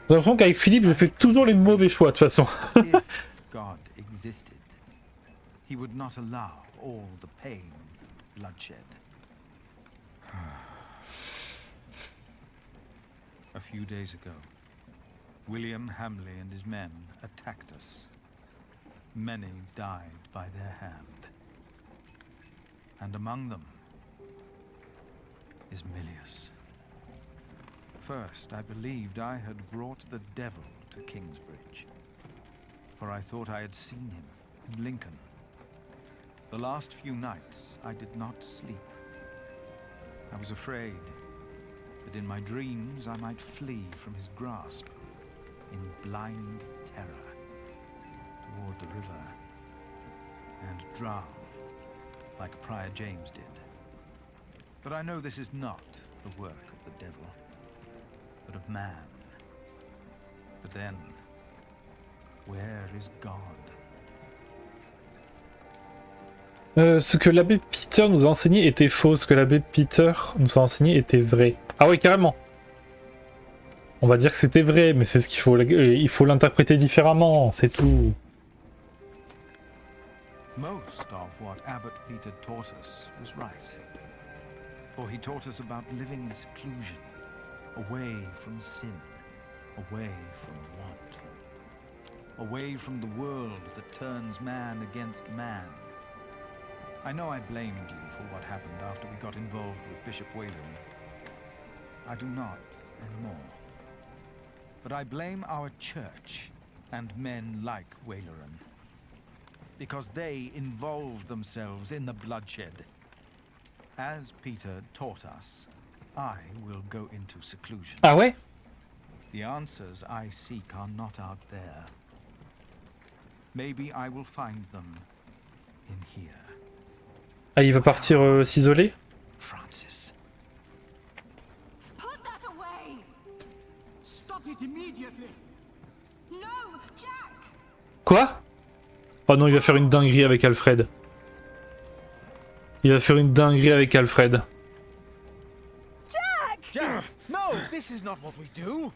l'impression qu'avec Philippe, je fais toujours les mauvais choix, de toute façon. If God existed, he would not allow all the pain and bloodshed. A few days ago, William Hamley and his men attacked us. Many died by their hand. And among them is Milius. First, I believed I had brought the devil to Kingsbridge, for I thought I had seen him in Lincoln The last few nights, I did not sleep. I was afraid that in my dreams I might flee from his grasp in blind terror toward the river and drown like Prior James did. But I know this is not the work of the devil, but of man. But then, where is God? Ce que l'abbé Peter nous a enseigné était faux, ce que l'abbé Peter nous a enseigné était vrai. Ah oui, carrément. On va dire que c'était vrai, mais c'est ce qu'il faut, il faut l'interpréter différemment, c'est tout. Most of what Abbot Peter taught us was right. For he taught us about living in seclusion, away from sin, away from want, away from the world that turns man against man. I know I blamed you for what happened after we got involved with Bishop Whalen. I do not anymore. But I blame our church and men like Whaleran, because they involved themselves in the bloodshed. As Peter taught us, I will go into seclusion. Ah ouais? The answers I seek are not out there. Maybe I will find them in here. Ah, il veut partir s'isoler? Francis. Put that away! Stop it immediately! No, Jack! Quoi? Oh non, il va faire une dinguerie avec Alfred. Il va faire une dinguerie avec Alfred. Jack! Jack! No! This is not what we do!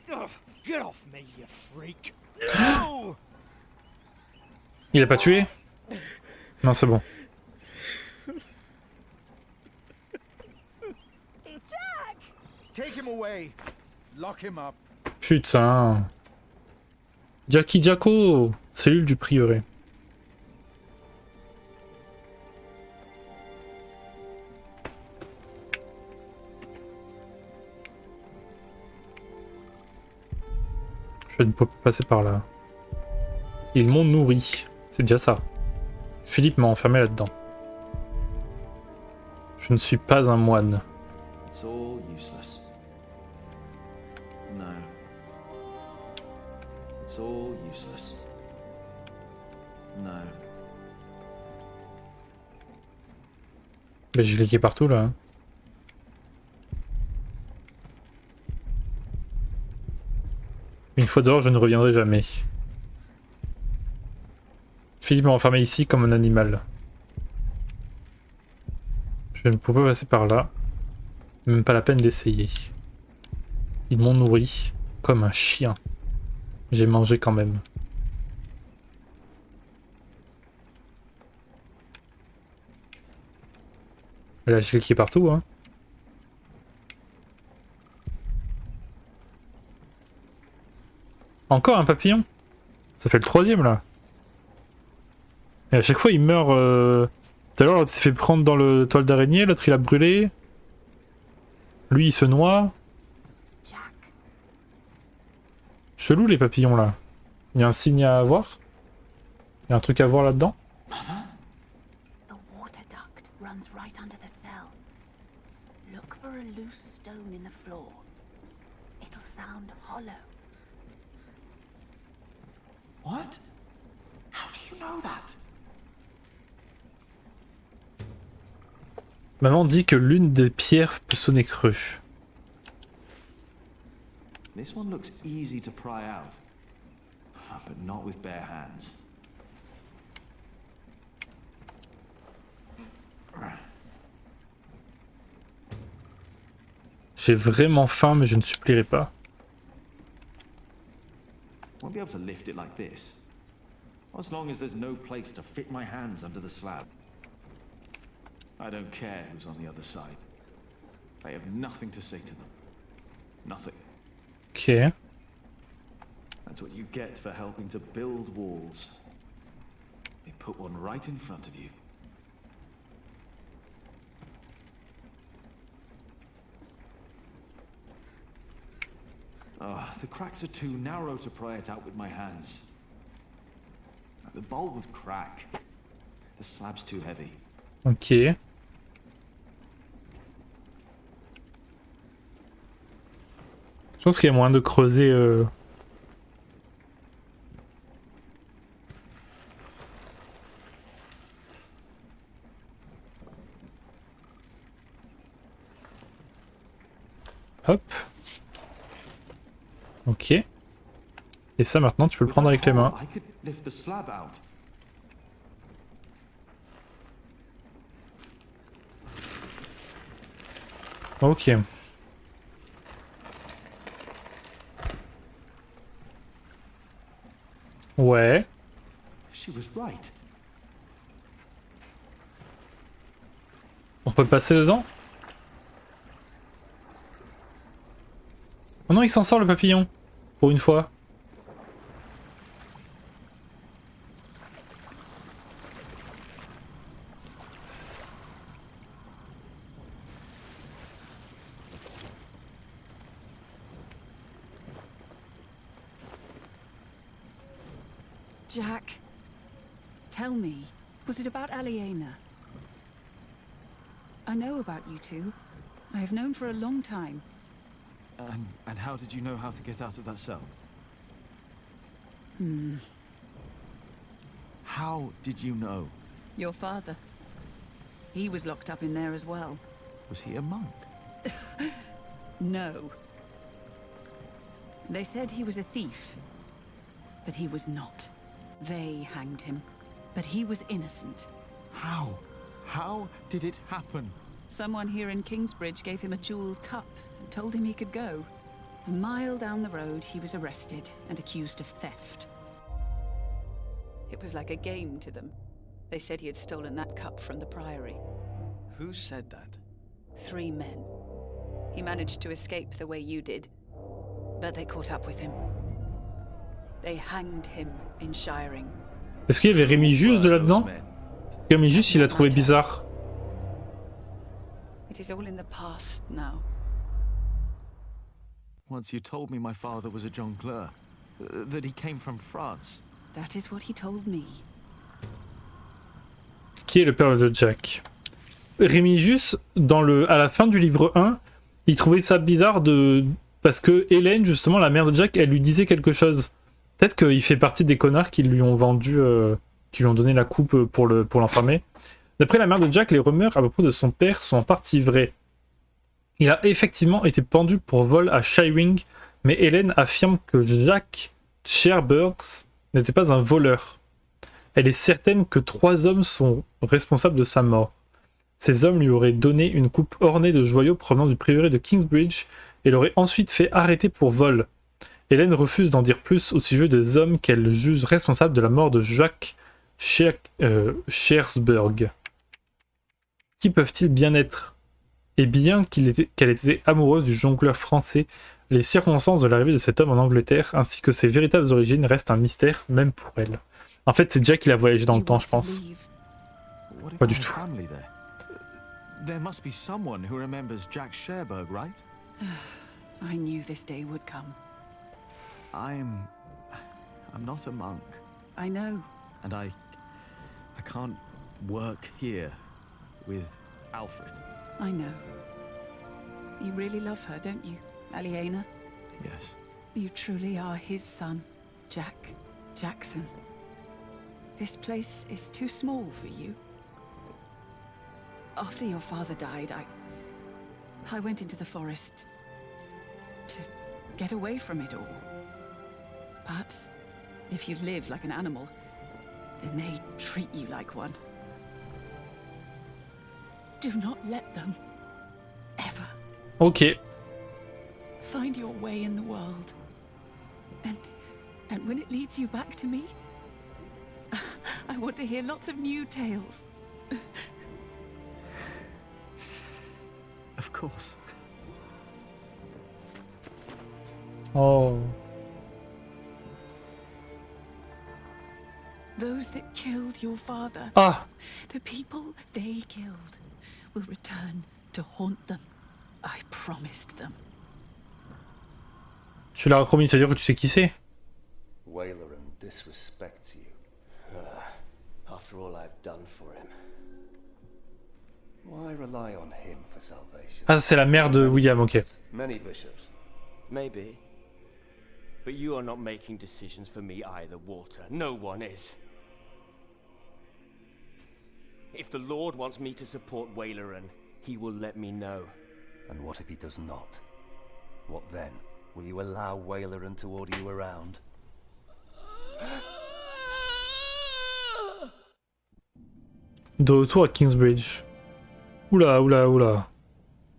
Get off me, you freak! No! Il a pas tué? Non, c'est bon. Jack! Take him away. Lock him up. Putain. Jackie Jacko, cellule du prieuré. Je ne peux pas passer par là. Ils m'ont nourri. C'est déjà ça. Philippe m'a enfermé là-dedans. Je ne suis pas un moine. It's all useless. No. It's all useless. No. Mais j'ai cliqué partout là. Hein. Une fois dehors, je ne reviendrai jamais. Philippe m'a enfermé ici comme un animal. Je ne peux pas passer par là. Même pas la peine d'essayer. Ils m'ont nourri comme un chien. J'ai mangé quand même. Là, j'ai cliqué partout, hein. Encore un papillon? Ça fait le troisième, là. Et à chaque fois, il meurt... Tout à l'heure, l'autre s'est fait prendre dans le toile d'araignée, l'autre, il a brûlé. Lui, il se noie. Chelou, les papillons, là. Il y a un signe à voir? Il y a un truc à voir là-dedans? The water duct runs right under the cell. Look for a loose stone in the floor. It'll sound hollow. What? How do you know that? Maman dit que l'une des pierres peut sonner creux. This one looks easy to pry out, but not with bare hands. J'ai vraiment faim, mais je ne supplierai pas. Won't be able to lift it like this, as long as there's no place to fit my hands under the slab. I don't care who's on the other side. I have nothing to say to them. Nothing. Ok. That's what you get for helping to build walls. They put one right in front of you. Ah, the cracks are too narrow to pry it out with my hands. The bowl would crack. The slab's too heavy. Ok. Je pense qu'il y a moyen de creuser... Hop. Ok. Et ça maintenant tu peux le prendre avec les mains. I could lift the slab out. Ok. Ouais. She was right. On peut passer dedans? Oh non, il s'en sort le papillon. Pour une fois. Jack, tell me, was it about Aliena? I know about you two. I have known for a long time. And how did you know how to get out of that cell? How did you know? Your father. He was locked up in there as well. Was he a monk? No. They said he was a thief, but he was not. They hanged him, but he was innocent. How? How did it happen? Someone here in Kingsbridge gave him a jeweled cup and told him he could go. A mile down the road, he was arrested and accused of theft. It was like a game to them. They said he had stolen that cup from the priory. Who said that? 3 men. He managed to escape the way you did, but they caught up with him. They hanged him in Shiring. Est-ce qu'il y avait Rémi Juste de là-dedans? Rémi Juste, il a trouvé bizarre. It is all in the past now. Once you told me my father was a jongleur, that he came from France. That is what he told me. Qui est le père de Jack? Rémi Juste, à la fin du livre 1, il trouvait ça bizarre parce que Hélène, justement, la mère de Jack, elle lui disait quelque chose. Peut-être qu'il fait partie des connards qui lui ont vendu, qui lui ont donné la coupe pour l'enfermer. D'après la mère de Jack, les rumeurs à propos de son père sont en partie vraies. Il a effectivement été pendu pour vol à Shiring, mais Hélène affirme que Jack Sherburgs n'était pas un voleur. Elle est certaine que 3 hommes sont responsables de sa mort. Ces hommes lui auraient donné une coupe ornée de joyaux provenant du prieuré de Kingsbridge et l'aurait ensuite fait arrêter pour vol. Hélène refuse d'en dire plus au sujet des hommes qu'elle juge responsables de la mort de Jack Sherburg. Qui peuvent-ils bien être? Et bien qu'elle était amoureuse du jongleur français, les circonstances de l'arrivée de cet homme en Angleterre ainsi que ses véritables origines restent un mystère même pour elle. En fait, c'est Jack qui l'a voyagé dans le temps, je pense. Pas du tout. There must be someone who remembers Jack Sherburg, right? I knew this day would come. I'm not a monk. I know. And I can't work here with Alfred. I know. You really love her, don't you, Aliena? Yes. You truly are his son, Jack Jackson. This place is too small for you. After your father died, I went into the forest to get away from it all. But if you live like an animal, then they treat you like one. Do not let them. Ever. Ok. Find your way in the world. And when it leads you back to me, I want to hear lots of new tales. Of course. Oh. Those that killed your father, the people they killed, will return to haunt them. I promised them. Tu l'as promis, c'est-à-dire que tu sais qui c'est? Waylaran disrespects you. After all I've done for him. Why rely on him for salvation? Ah, c'est la mère de William, ok. Many bishops. Maybe. But you are not making decisions for me either, Walter. No one is. If the Lord wants me to support Waileran, he will let me know. And what if he does not? What then? Will you allow Waileran to order you around? De retour à Kingsbridge. Oula, oula, oula.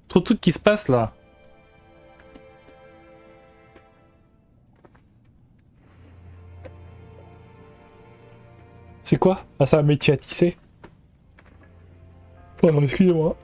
Trop de trucs qui se passent là. C'est quoi? Ah, ça, un métier à tisser. Pardon, excusez-moi.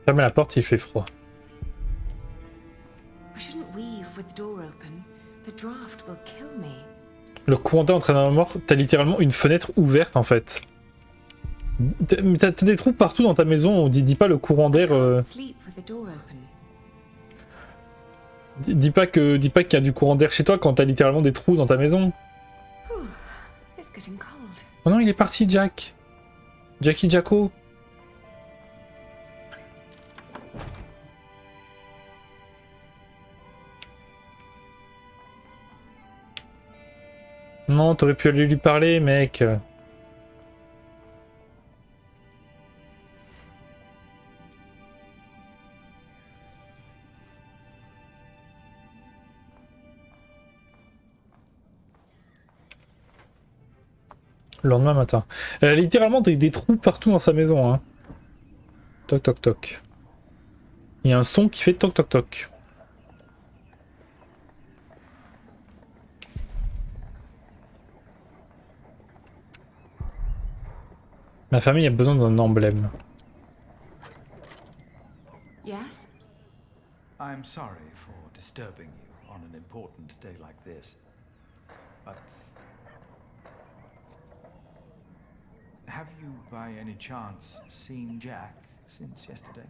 Fermez la porte, il fait froid. Le courant d'air entraîne la mort, t'as littéralement une fenêtre ouverte en fait. T'as des trous partout dans ta maison, on dis pas le courant d'air. Dis pas qu'il y a du courant d'air chez toi quand t'as littéralement des trous dans ta maison. Oh non, il est parti, Jack. Jackie Jacko. Non, t'aurais pu aller lui parler, mec. Le lendemain matin. Littéralement, des trous partout dans sa maison. Hein. Toc, toc, toc. Il y a un son qui fait toc, toc, toc. Ma famille a besoin d'un emblème. Yes? I'm sorry for disturbing you on an important day like this. But have you by any chance seen Jack since yesterday?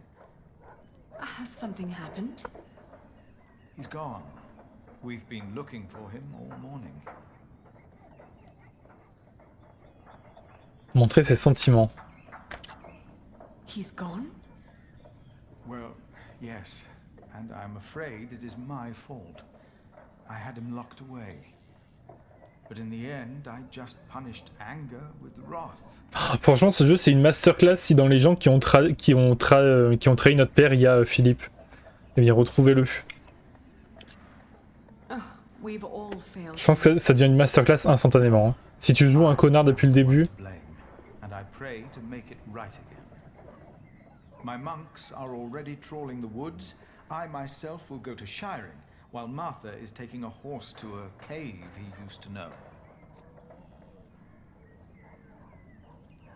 Has something happened? He's gone. We've been looking for him all morning. Montrer ses sentiments. He's gone? Well, yes. And I'm afraid it is my fault. I had him locked away. But in the end, I just punished anger with wrath. Franchement, ce jeu, c'est une masterclass si dans les gens qui ont trahi notre père, il y a Philippe. Eh bien, retrouvez-le. Je pense que ça devient une masterclass instantanément. Hein. Si tu joues un connard depuis le début... I pray to make it right again. My monks are already trawling the woods. I myself will go to shiring, while Martha is taking a horse to a cave he used to know.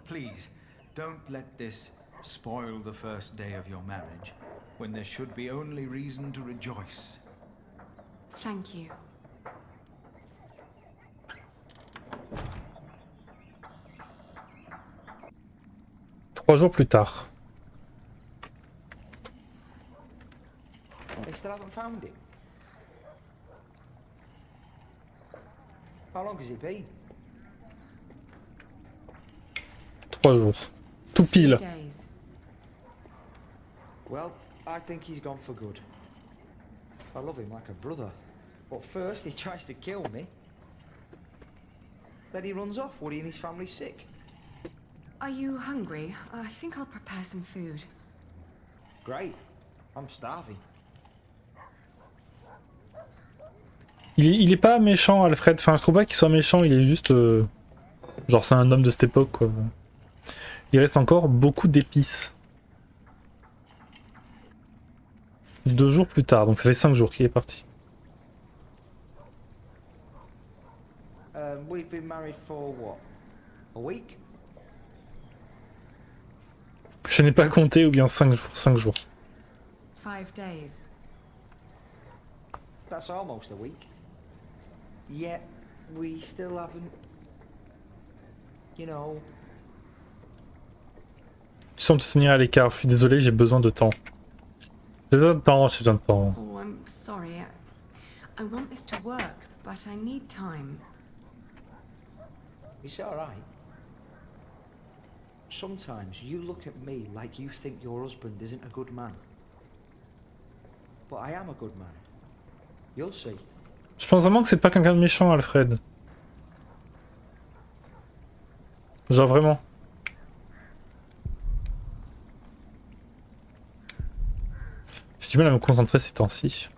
Please, don't let this spoil the first day of your marriage, when there should be only reason to rejoice. Thank you. 3 jours plus tard. They still haven't found him. How long has he been? 3 jours. Tout pile. Well, I think he's gone for good. I love him like a brother. But first he tries to kill me. Then he runs off. Woody and his family's sick. Are you hungry? I think I'll prepare some food. Great. I'm starving. Il est pas méchant, Alfred. Enfin, je trouve pas qu'il soit méchant. Il est juste... genre, c'est un homme de cette époque, quoi. Il reste encore beaucoup d'épices. 2 jours plus tard. Donc ça fait 5 jours qu'il est parti. We've been married for what? A week? Je n'ai pas compté, ou bien 5 jours. 5 jours. 5 days. That's almost a week. Yet, we still haven't... You know... Tu sembles te tenir à l'écart. Je suis désolé, j'ai besoin de temps. J'ai besoin de temps, j'ai besoin de temps. Oh, I'm sorry. I want this to work, but I need time. It's alright. Sometimes you look at me like you think your husband isn't a good man. But I am a good man. You'll see. Je pense vraiment que c'est pas quelqu'un de méchant, Alfred. Genre vraiment. J'ai du mal à me concentrer ces temps-ci.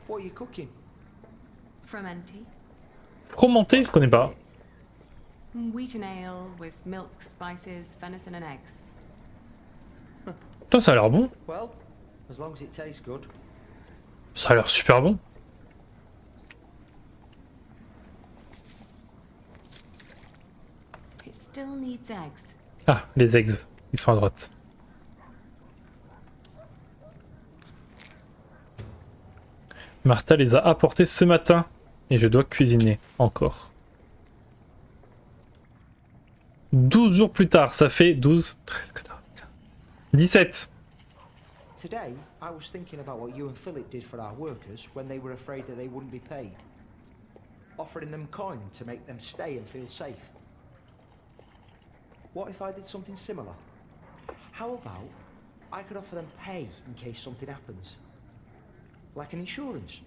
What are you cooking? Fromenti. Fromenté, je connais pas. Wheaten ale with milk, spices, venison and eggs. Putain, ça a l'air bon. Well, as long as it tastes good. Ça a l'air super bon. It still needs eggs. Ah, les eggs. Ils sont à droite. Martha les a apportés ce matin. Et je dois cuisiner encore. 12 jours plus tard, ça fait 12, 13, 14, 15, 17. Today, I was thinking about what you and Philip did for our workers when they were afraid that they wouldn't be paid. Offering them coin to make them stay and feel safe. What if I did something similar? How about I could offer them pay in case something happens? Like an insurance.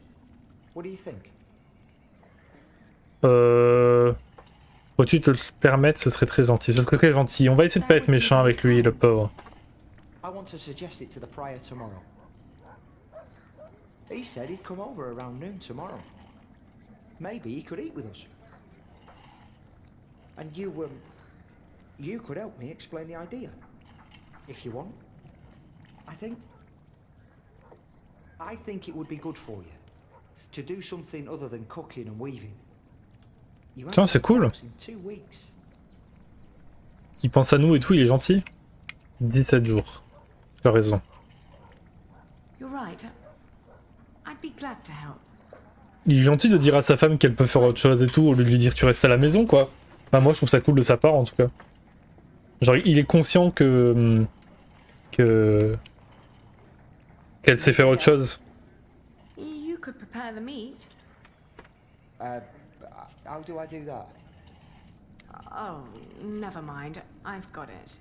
What do you think? Peux-tu te le permettre? Ce serait très gentil. Ce serait très gentil. On va essayer de pas être méchant avec lui, le pauvre. I want to suggest it to the prior tomorrow. He said he'd come over around noon tomorrow. Maybe he could eat with us. And you could help me explain the idea, if you want. I think it would be good for you to do something other than cooking and weaving. Tiens, c'est cool. Il pense à nous et tout, il est gentil. 17 jours. Tu as raison. Il est gentil de dire à sa femme qu'elle peut faire autre chose et tout, au lieu de lui dire tu restes à la maison, quoi. Enfin, moi, je trouve ça cool de sa part, en tout cas. Genre, il est conscient qu'elle sait faire autre chose. You could prepare the meat. How do I do that? Oh, never mind. I've got it.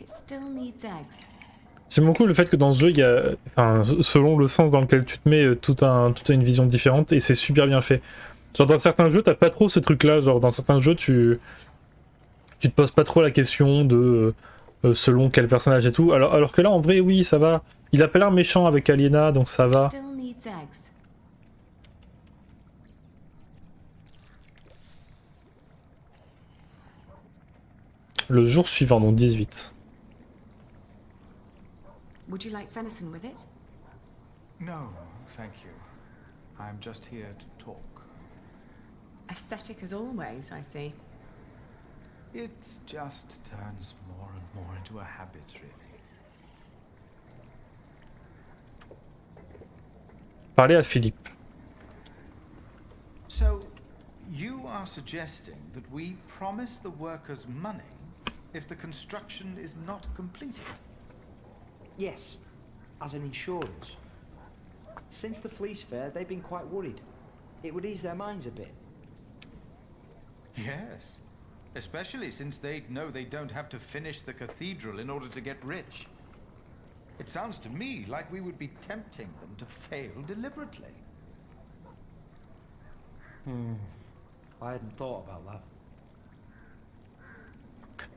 It still needs eggs. J'aime beaucoup le fait que dans ce jeu, il y a, enfin, selon le sens dans lequel tu te mets, toute une vision différente et c'est super bien fait. Genre dans certains jeux, t'as pas trop ce truc-là. Genre dans certains jeux, tu te poses pas trop la question de selon quel personnage et tout. Alors que là, en vrai, oui, ça va. Il a pas l'air méchant avec Aliena, donc ça va. Le jour suivant, donc 18. Would you like venison with it? No, thank you. I'm just here to talk. Ascetic as always, I see. It just turns more and more into a habit, really. Parler à Philippe. So, you are suggesting that we promise the workers money if the construction is not completed? Yes, as an insurance. Since the Fleece Fair, they've been quite worried. It would ease their minds a bit. Yes, especially since they know they don't have to finish the cathedral in order to get rich. It sounds to me like we would be tempting them to fail deliberately. I hadn't thought about that.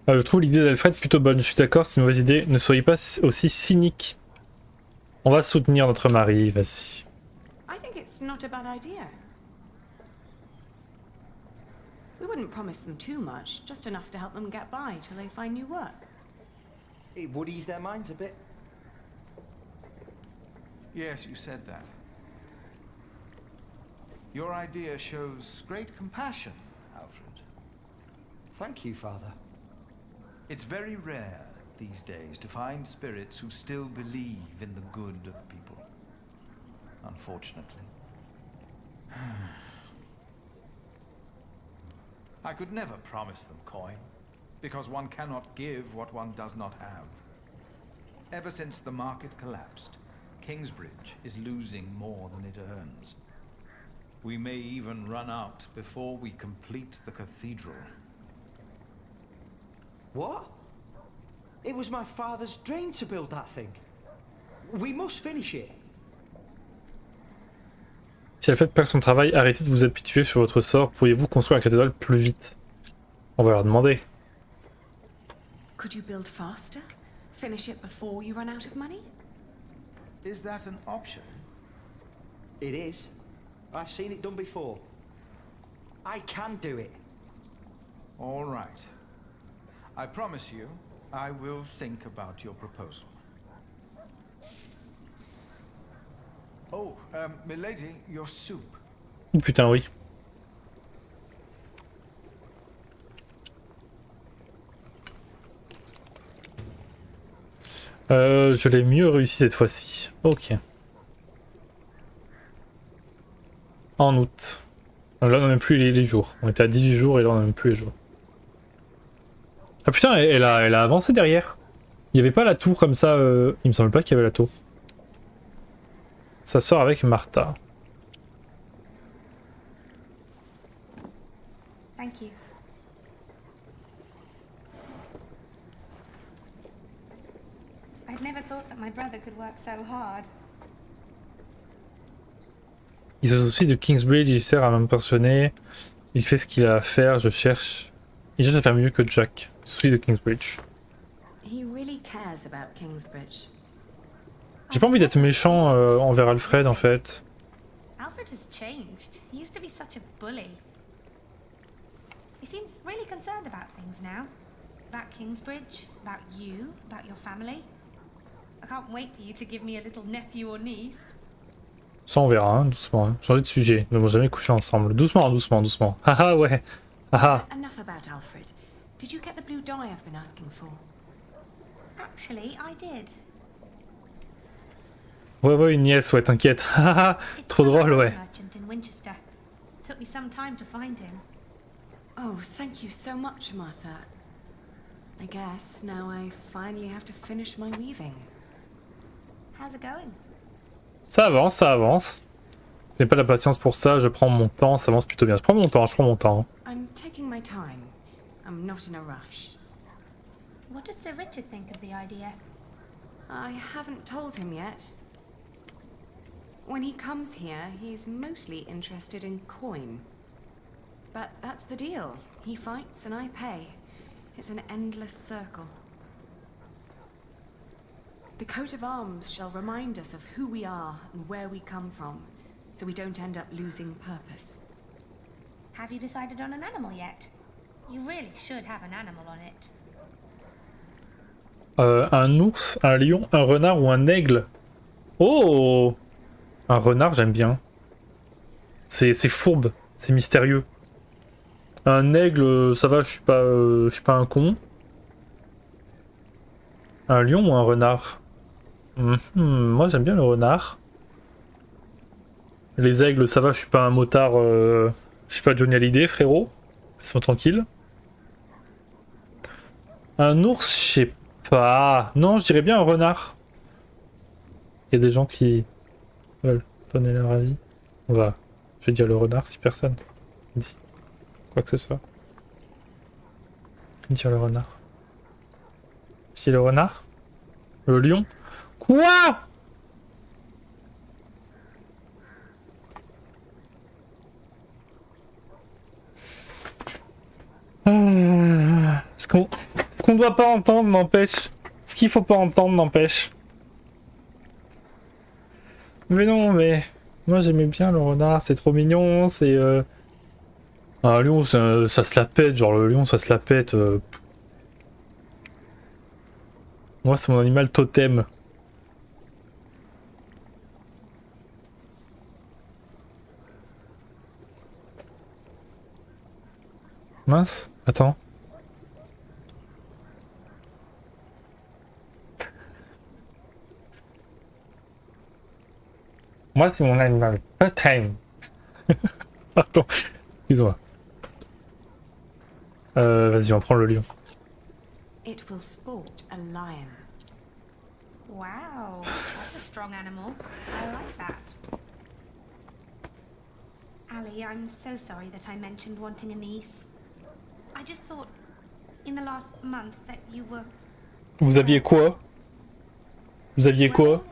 Je trouve l'idée d'Alfred plutôt bonne. Je suis d'accord, c'est une mauvaise idée. Ne soyez pas aussi cynique. On va soutenir notre mari, vas-y. I think it's not a bad idea. We wouldn't promise them too much, just enough to help them get by till they find new work. It would ease their minds a bit. Yes, you said that. Your idea shows great compassion, Alfred. Thank you, Father. It's very rare these days to find spirits who still believe in the good of people. Unfortunately. I could never promise them coin, because one cannot give what one does not have. Ever since the market collapsed, Kingsbridge is losing more than it earns. We may even run out before we complete the cathedral. What? It was my father's dream to build that thing. We must finish it. Si Alfred perd son travail, arrêtez de vous habituer sur votre sort. Pourriez-vous construire la cathédrale plus vite? On va leur demander. Could you build faster? Finish it before you run out of money? Is that an option? It is. I've seen it done before. I can do it. All right. I promise you, I will think about your proposal. Oh, milady, your soup. Putain, oui. Je l'ai mieux réussi cette fois-ci. Ok. En août. Là, on n'a même plus les jours. On était à 18 jours et là, on n'a même plus les jours. Ah putain, elle a avancé derrière. Il n'y avait pas la tour comme ça. Il me semble pas qu'il y avait la tour. Ça sort avec Martha. Thank you. I'd never thought that my brother could work so hard. Il se soucie de Kingsbridge, il sert à m'impressionner. Il fait ce qu'il a à faire, je cherche. Il cherche à faire mieux que Jack. Il se soucie de Kingsbridge. He really cares about Kingsbridge. J'ai pas envie d'être méchant envers Alfred en fait. Alfred has changed. He used to be such a bully. He seems really concerned about things now. About Kingsbridge, about you, about your family. I can't wait for you to give me a little nephew or niece. Ça on verra, hein, doucement. Hein. Changer de sujet. Nous n'avons jamais couché ensemble. Doucement, doucement, doucement. Haha, ouais. Haha. Enough about Alfred. Did you get the blue dye I've been asking for? Actually, I did. Ouais, une nièce, ouais, t'inquiète. Haha, trop drôle, ouais. Merchant in Winchester. Took me some time to find him. Oh, thank you so much, Martha. I guess now I finally have to finish my weaving. How's it going? Ça avance, ça avance. Je n'ai pas la patience pour ça, je prends mon temps, ça avance plutôt bien. Je prends mon temps. I'm taking my time. I'm not in a rush. What does Sir Richard think of the idea? I haven't told him yet. When he comes here, he's mostly interested in coin. But that's the deal. He fights and I pay. It's an endless circle. The coat of arms shall remind us of who we are and where we come from, so we don't end up losing purpose. Have you decided on an animal yet? You really should have an animal on it. Un ours, un lion, un renard ou un aigle? Oh! Un renard, j'aime bien. C'est fourbe, c'est mystérieux. Un aigle, ça va, je suis pas un con. Un lion ou un renard? Moi j'aime bien le renard. Les aigles, ça va, je suis pas un motard, je suis pas Johnny Hallyday, frérot. Laisse-moi tranquille. Un ours, je sais pas. Non, je dirais bien un renard. Il y a des gens qui veulent donner leur avis. Je vais dire le renard si personne dit quoi que ce soit. Dire le renard. Je dis le renard? Le lion? Quoi? Ce qu'on doit pas entendre n'empêche. Ce qu'il faut pas entendre n'empêche. Mais non, mais moi j'aimais bien le renard, c'est trop mignon, c'est un lion, ça se la pète, genre le lion ça se la pète. Moi c'est mon animal totem. Mince, attends. Moi, c'est mon animal. Pas time. Pardon. Excuse-moi. Vas-y, on prend le lion. It will sport a lion. Wow, that's a strong animal. I like that. Ali, I'm so sorry that I mentioned wanting a niece. I just thought, in the last month, that you were... Vous aviez quoi? Vous aviez quoi?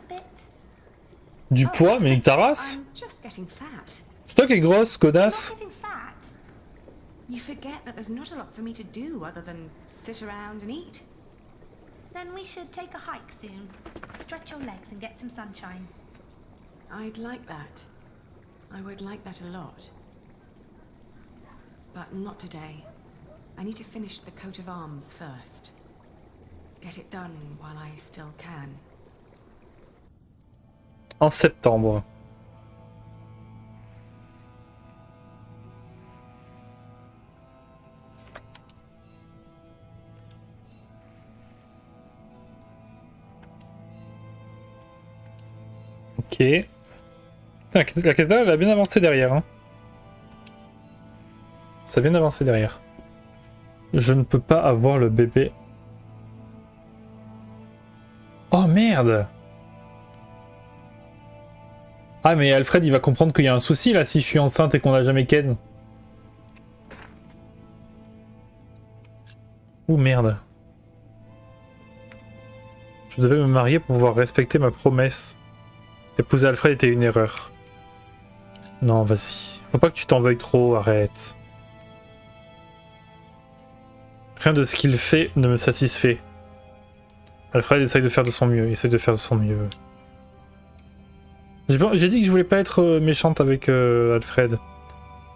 Du poids, mais ta race? I'm just getting fat. C'est toi qui es grosse, connasse. Not getting fat. You forget that there's not a lot for me to do other than sit around and eat. Then we should take a hike soon. Stretch your legs and get some sunshine. I'd like that. I would like that a lot. But not today. I need to finish the coat of arms first. Get it done while I still can. En septembre. Ok. La cathédrale elle a bien avancé derrière. Hein. Ça a bien avancé derrière. Je ne peux pas avoir le bébé. Oh merde! Ah mais Alfred il va comprendre qu'il y a un souci là si je suis enceinte et qu'on n'a jamais Ken. Ouh merde. Je devais me marier pour pouvoir respecter ma promesse. Épouser Alfred était une erreur. Non vas-y. Faut pas que tu t'en veuilles trop, arrête. Rien de ce qu'il fait ne me satisfait. Alfred essaye de faire de son mieux, il essaye de faire de son mieux. J'ai dit que je voulais pas être méchante avec Alfred.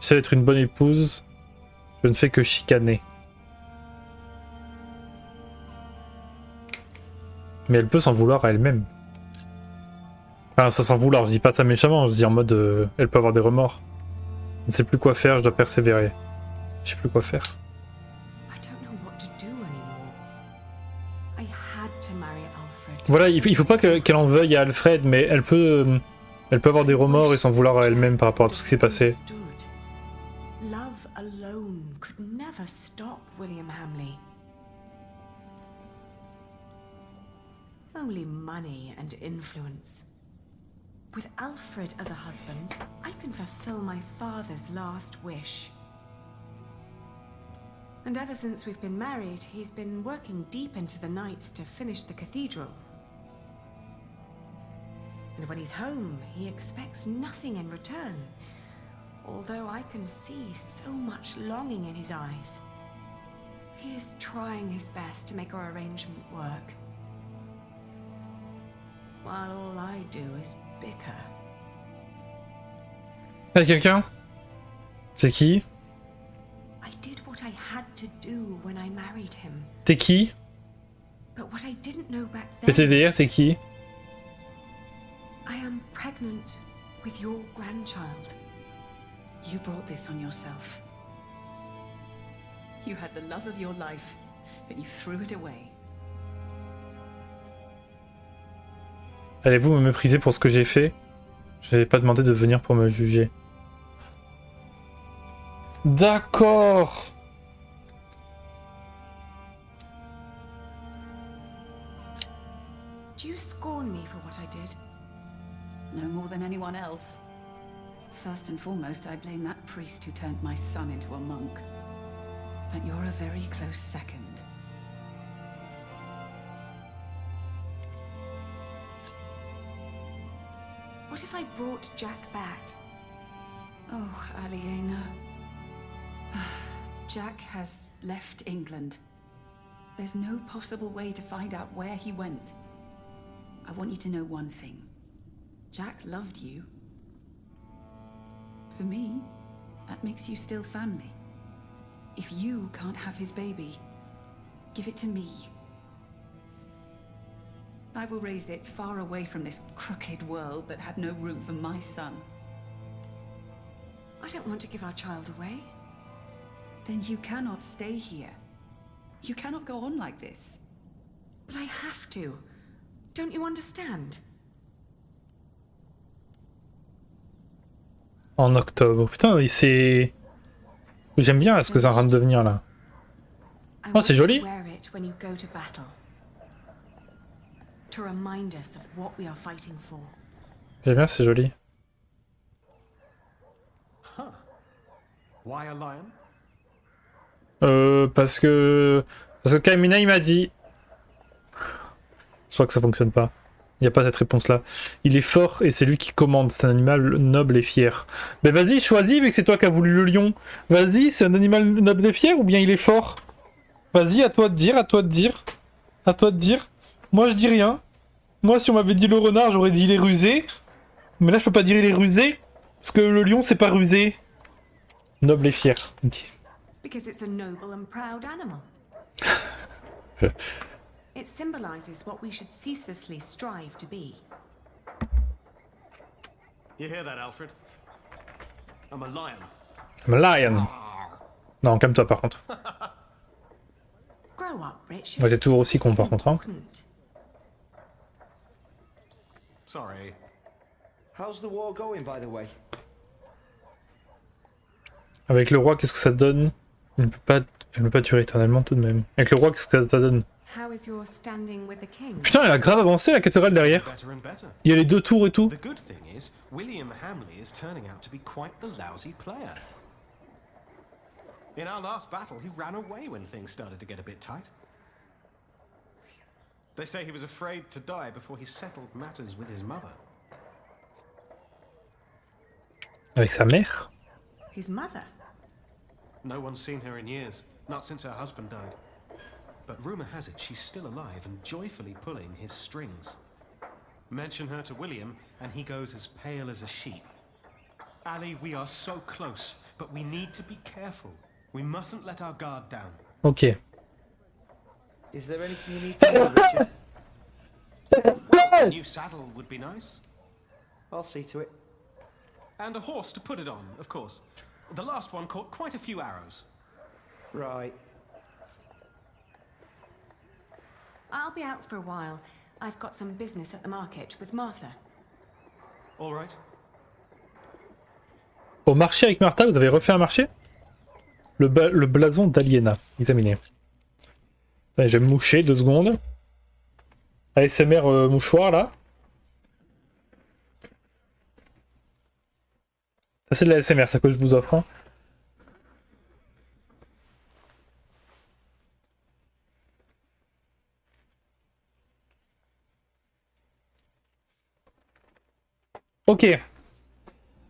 J'essaie d'être une bonne épouse. Je ne fais que chicaner. Mais elle peut s'en vouloir à elle-même. Enfin, ça s'en vouloir, je dis pas ça méchamment, je dis en mode elle peut avoir des remords. Je ne sais plus quoi faire, je dois persévérer. Je sais plus quoi faire. Voilà, il faut pas qu'elle en veuille à Alfred, mais elle peut avoir des remords et s'en vouloir à elle-même par rapport à tout ce qui s'est passé. Love alone could never stop William Hamley. Only money and influence. With Alfred as a husband, I can fulfill my father's last wish. And ever since we've been married, he's been working deep into the nights to finish the cathedral. And when he's home, he expects nothing in return. Although I can see so much longing in his eyes. He is trying his best to make our arrangement work. While all I do is bicker. Y'a quelqu'un? C'est qui? I did what I had to do when I married him. T'es qui? But what I didn't know back then. PTDR, t'es qui? I am pregnant with your grandchild. You brought this on yourself. You had the love of your life, but you threw it away. Allez-vous me mépriser pour ce que j'ai fait? Je vous ai pas demandé de venir pour me juger. D'accord. Do you scorn me for what I did? No more than anyone else. First and foremost, I blame that priest who turned my son into a monk. But you're a very close second. What if I brought Jack back? Oh, Aliena. Jack has left England. There's no possible way to find out where he went. I want you to know one thing. Jack loved you. For me, that makes you still family. If you can't have his baby, give it to me. I will raise it far away from this crooked world that had no room for my son. I don't want to give our child away. Then you cannot stay here. You cannot go on like this. But I have to. Don't you understand? En octobre. Putain, il s'est... J'aime bien ce que c'est en train de devenir là. Oh, c'est joli. J'aime bien, c'est joli. Why a lion? Parce que Kamina il m'a dit. Je crois que ça fonctionne pas. Il n'y a pas cette réponse là. Il est fort et c'est lui qui commande. C'est un animal noble et fier. Ben vas-y, choisis vu que c'est toi qui as voulu le lion. Vas-y, c'est un animal noble et fier ou bien il est fort? Vas-y, à toi de dire, à toi de dire. À toi de dire. Moi je dis rien. Moi si on m'avait dit le renard, j'aurais dit il est rusé. Mais là je peux pas dire il est rusé. Parce que le lion c'est pas rusé. Noble et fier. Ok. Because it's a noble and proud animal. It symbolizes what we should ceaselessly strive to be. You hear that, Alfred? I'm a lion. I'm a lion. Non, calme-toi par contre. Grow up, Rich. Ouais, t'es toujours aussi con par contre. Hein. Sorry. How's the war going, by the way? Avec le roi, qu'est-ce que ça donne? Elle ne peut pas durer éternellement tout de même. Avec le roi, qu'est-ce que ça donne? How is your standing with the king? Putain, elle a grave avancé la cathédrale derrière. Il y a les 2 tours et tout. The good thing is, William Hamley is turning out to be quite the lousy player. In our last battle, he ran away when things started to get a bit tight. They say he was afraid to die before he settled matters with his mother. Avec sa mère? His mother? No one's seen her in years, not since her husband died. But rumor has it she's still alive and joyfully pulling his strings. Mention her to William, and he goes as pale as a sheep. Ali, we are so close, but we need to be careful. We mustn't let our guard down. Ok. Is there anything you need from me, Richard? Well, a new saddle would be nice. I'll see to it. And a horse to put it on, of course. The last one caught quite a few arrows. Right. I'll be out for a while. I've got some business at the market with Martha. All right. Au marché avec Martha, vous avez refait un marché? Le blason d'Aliena. Examinez. Allez, je vais me moucher 2 secondes. ASMR mouchoir là. Ça c'est de la ASMR, ça que je vous offre. Hein. Ok.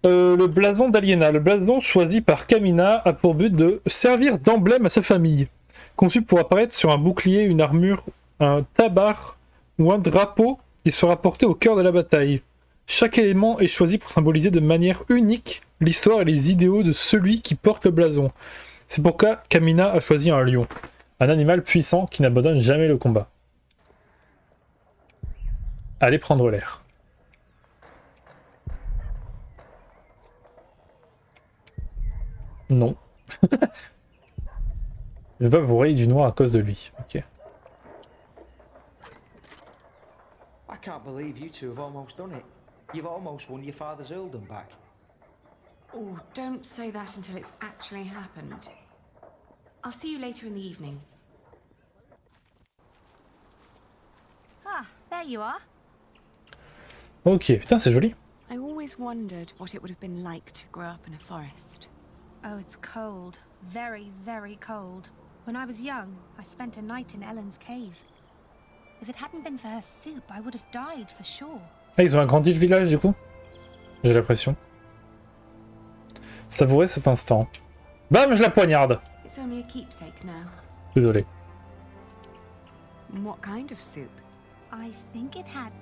Le blason d'Aliena. Le blason choisi par Kamina a pour but de servir d'emblème à sa famille. Conçu pour apparaître sur un bouclier, une armure, un tabard ou un drapeau, il sera porté au cœur de la bataille. Chaque élément est choisi pour symboliser de manière unique l'histoire et les idéaux de celui qui porte le blason. C'est pourquoi Kamina a choisi un lion. Un animal puissant qui n'abandonne jamais le combat. Allez prendre l'air. Non. Je ne vais pas bourrer du noir à cause de lui. Ok. I can't believe you two have almost done it. You've almost won your father's earldom back. Oh, don't say that until it's actually happened. I'll see you later in the evening. Ah, there you are. Ok, putain, c'est joli. I always wondered what it would have been like to grow up in a forest. Oh, it's cold. Very, very cold. When I was young, I spent a night in Ellen's cave. If it hadn't been for her soup, I would have died for sure. Ah, ils ont agrandi le village du coup? J'ai l'impression. Savourez cet instant. Bam, je la poignarde. It's only a keepsake now. Désolé. What kind of soup? I think it had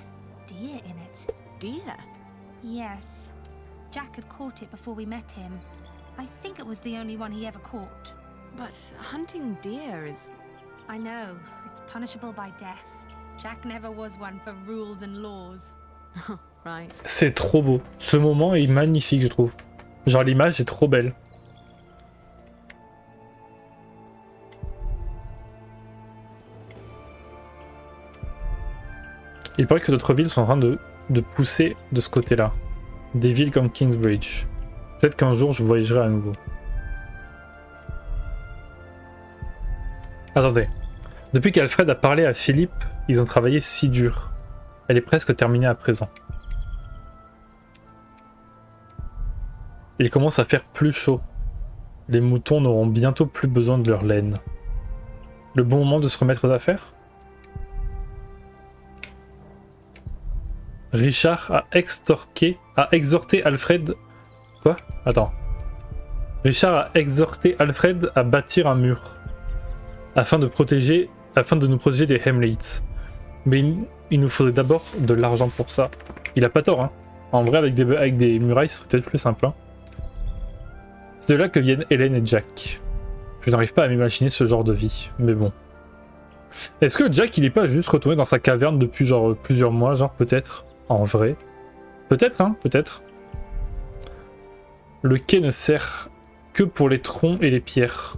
deer in it. Deer? Yes. Jack had caught it before we met him. I think it was the only one he ever caught. But hunting deer is... I know. It's punishable by death. Jack never was one for rules and laws. Right. C'est trop beau. Ce moment est magnifique, je trouve. Genre l'image est trop belle. Il paraît que d'autres villes sont en train de pousser de ce côté-là. Des villes comme Kingsbridge. Peut-être qu'un jour je voyagerai à nouveau. Attendez. Depuis qu'Alfred a parlé à Philippe, ils ont travaillé si dur. Elle est presque terminée à présent. Il commence à faire plus chaud. Les moutons n'auront bientôt plus besoin de leur laine. Le bon moment de se remettre aux affaires? Richard a exhorté Alfred... Quoi? Attends. Richard a exhorté Alfred à bâtir un mur. Afin de nous protéger des Hamlets. Mais il nous faudrait d'abord de l'argent pour ça. Il a pas tort, hein. En vrai, avec des murailles, ce serait peut-être plus simple, hein. C'est de là que viennent Hélène et Jack. Je n'arrive pas à m'imaginer ce genre de vie, mais bon. Est-ce que Jack, il est pas juste retourné dans sa caverne depuis genre plusieurs mois, genre peut-être? En vrai. Peut-être, hein, peut-être. Le quai ne sert que pour les troncs et les pierres.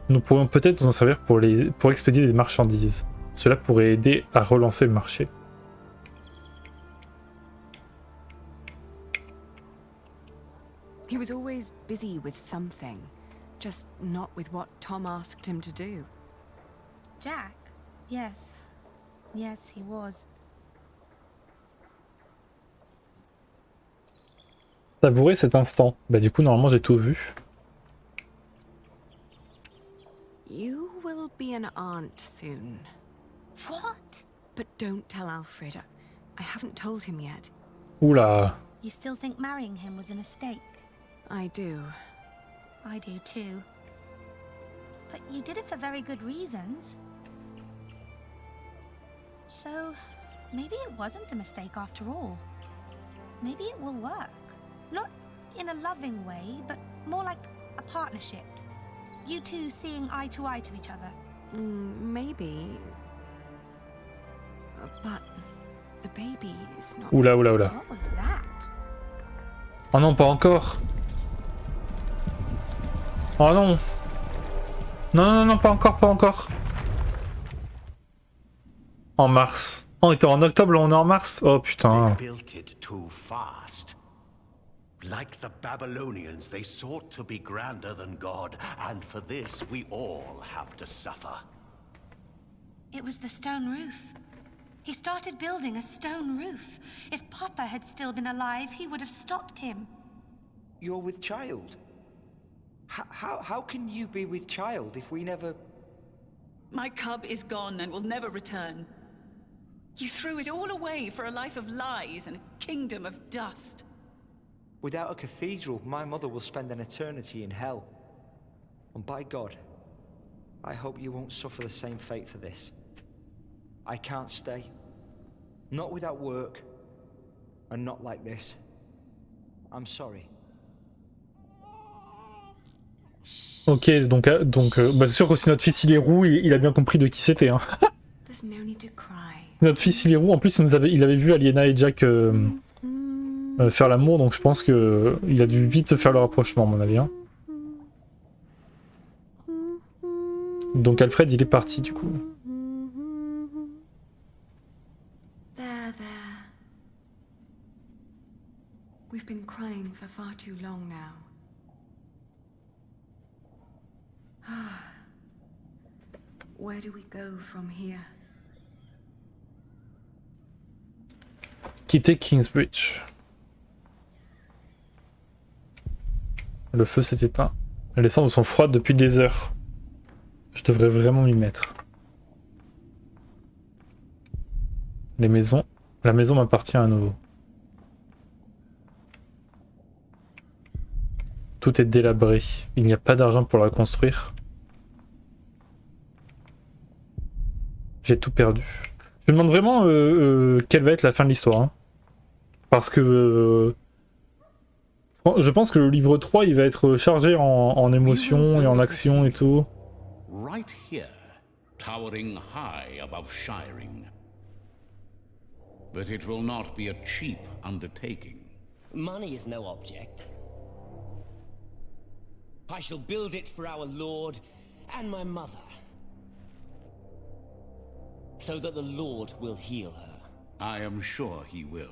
Nous pourrions peut-être nous en servir pour expédier des marchandises. Cela pourrait aider à relancer le marché. He was always busy with something, just not with what Tom asked him to do. Jack? Yes. Yes, he was. Savourer cet instant. Bah du coup, normalement, j'ai tout vu. You will be an aunt soon. What? But don't tell Alfred. I haven't told him yet. Oula. You still think marrying him was a mistake? I do. I do too. But you did it for very good reasons. So, maybe it wasn't a mistake after all. Maybe it will work. Not in a loving way, but more like a partnership. You two seeing eye to each other. Maybe. But the baby is not... Oula, oula, oula. What was that? Oh non, pas encore. Oh non. Non, non, non, pas encore, pas encore. En mars. On était en octobre, là on est en mars. Oh putain. They built it too fast. Like the Babylonians, they sought to be grander than God, and for this we all have to suffer. It was the stone roof. He started building a stone roof. If Papa had still been alive, he would have stopped him. You're with child? How can you be with child if we never... My cub is gone and will never return. You threw it all away for a life of lies and a kingdom of dust. Without a cathedral, my mother will spend an eternity in hell. And by God, I hope you won't suffer the same fate for this. I can't stay. Not without work. And not like this. I'm sorry. Ok, donc bah c'est sûr que si notre fils il est roux, il a bien compris de qui c'était. Hein. Notre fils il est roux, en plus il avait vu Aliena et Jack faire l'amour, donc je pense que il a dû vite faire le rapprochement à mon avis. Hein. Donc Alfred il est parti du coup. There. We've been crying for far too long now. Where do we go from here? Quitter Kingsbridge. Le feu s'est éteint. Les cendres sont froides depuis des heures. Je devrais vraiment m'y mettre. La maison m'appartient à nouveau. Tout est délabré. Il n'y a pas d'argent pour la reconstruire. J'ai tout perdu. Je me demande vraiment quelle va être la fin de l'histoire. Hein. Parce que... je pense que le livre 3, il va être chargé en émotions et en action et tout. Right here, towering high above Shiring. But it will not be a cheap undertaking. Money is no object. I shall build it for our Lord and my mother, so that the Lord will heal her. I am sure he will.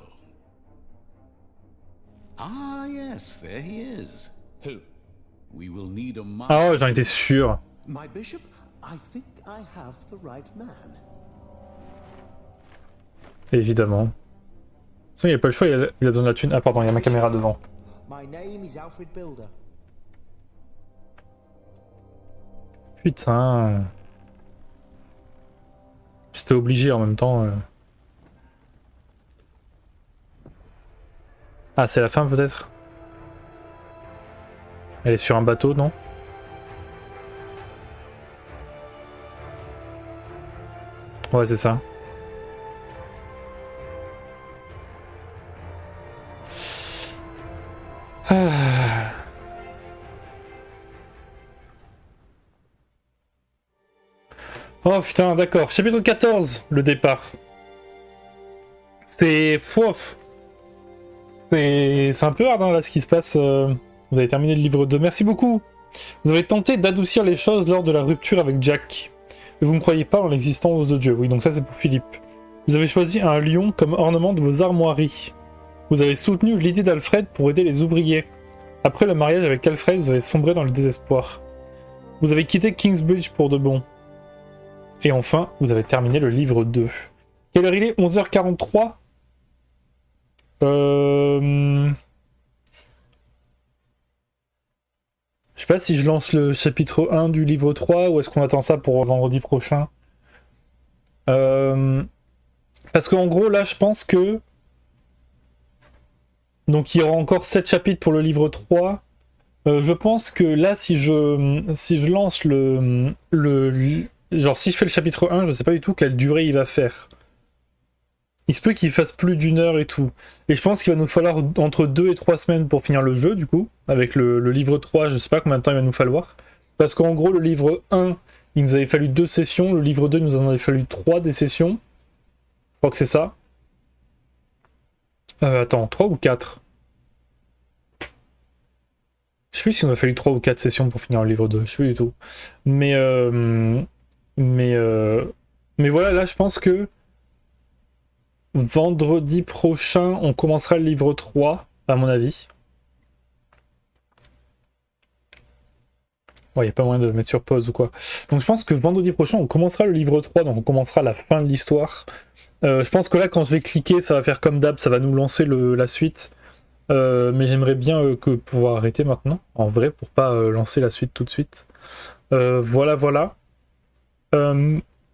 Ah yes, there he is. Who? We will need a master. Ah ouais, j'en étais sûr. My bishop, I think I have the right man. Évidemment. Il n'y a pas le choix, il a besoin de la thune. Ah pardon, il y a ma caméra devant. My name is Alfred Builder. Putain. C'était obligé en même temps. Ah, c'est la fin peut-être? Elle est sur un bateau, non? Ouais, c'est ça. Ah. Oh putain, d'accord. Chapitre 14, le départ. C'est... C'est un peu hard hein, là ce qui se passe. Vous avez terminé le livre 2. Merci beaucoup. Vous avez tenté d'adoucir les choses lors de la rupture avec Jack. Et vous ne croyez pas en l'existence de Dieu. Oui, donc ça c'est pour Philippe. Vous avez choisi un lion comme ornement de vos armoiries. Vous avez soutenu l'idée d'Alfred pour aider les ouvriers. Après le mariage avec Alfred, vous avez sombré dans le désespoir. Vous avez quitté Kingsbridge pour de bon. Et enfin, vous avez terminé le livre 2. Quelle heure il est? 11h43 ? Je sais pas si je lance le chapitre 1 du livre 3 ou est-ce qu'on attend ça pour vendredi prochain. Parce qu'en gros là je pense que donc il y aura encore 7 chapitres pour le livre 3. Je pense que là si je lance genre si je fais le chapitre 1, je sais pas du tout quelle durée il va faire. Il se peut qu'il fasse plus d'1 heure et tout. Et je pense qu'il va nous falloir entre 2 et 3 semaines pour finir le jeu, du coup. Avec le livre 3, je sais pas combien de temps il va nous falloir. Parce qu'en gros, le livre 1, il nous avait fallu 2 sessions. Le livre 2, il nous en avait fallu 3 des sessions. Je crois que c'est ça. Attends, 3 ou 4 ? Je sais plus s'il nous a fallu 3 ou 4 sessions pour finir le livre 2. Je sais plus du tout. Mais voilà, là, je pense que vendredi prochain, on commencera le livre 3, à mon avis. Ouais, il n'y a pas moyen de mettre sur pause ou quoi. Donc je pense que vendredi prochain, on commencera le livre 3, donc on commencera la fin de l'histoire. Je pense que là, quand je vais cliquer, ça va faire comme d'hab, ça va nous lancer la suite. Mais j'aimerais bien pouvoir arrêter maintenant, en vrai, pour pas lancer la suite tout de suite. Voilà.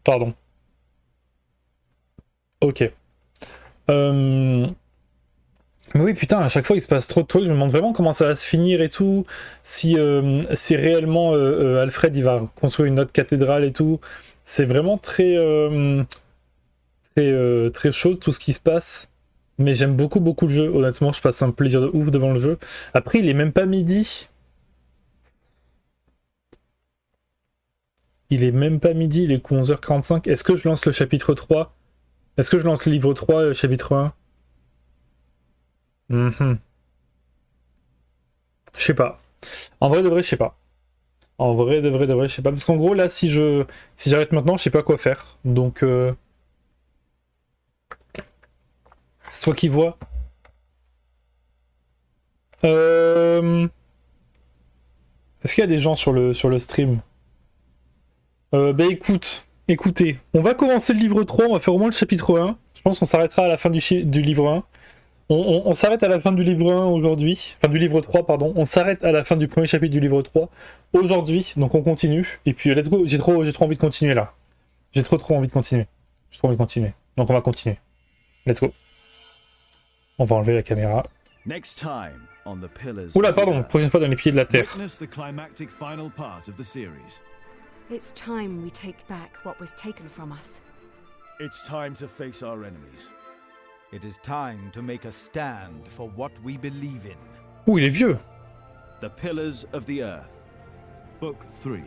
Pardon. Ok. Mais oui, putain, à chaque fois il se passe trop de trucs, je me demande vraiment comment ça va se finir et tout, si réellement Alfred il va construire une autre cathédrale et tout, c'est vraiment très chaud tout ce qui se passe, mais j'aime beaucoup le jeu, honnêtement je passe un plaisir de ouf devant le jeu. Après il est même pas midi, il est 11h45, est-ce que je lance le chapitre 3 ? Est-ce que je lance le livre 3, chapitre 1 ? Je sais pas. En vrai de vrai, je sais pas. En vrai de vrai, je sais pas. Parce qu'en gros, là, si j'arrête maintenant, je sais pas quoi faire. Donc, c'est toi qui vois. Est-ce qu'il y a des gens sur le stream ? Écoutez, on va commencer le livre 3, on va faire au moins le chapitre 1. Je pense qu'on s'arrêtera à la fin du livre 1. On s'arrête à la fin du livre 1 aujourd'hui. Enfin, du livre 3, pardon. On s'arrête à la fin du premier chapitre du livre 3 aujourd'hui. Donc on continue. Et puis let's go. J'ai trop envie de continuer là. J'ai trop envie de continuer. J'ai trop envie de continuer. Donc on va continuer. Let's go. On va enlever la caméra. Oula, pardon. Prochaine fois dans les pieds de la terre. It's time we take back what was taken from us. It's time to face our enemies. It is time to make a stand for what we believe in. Ouh, il est vieux. The Pillars of the Earth. Book 3.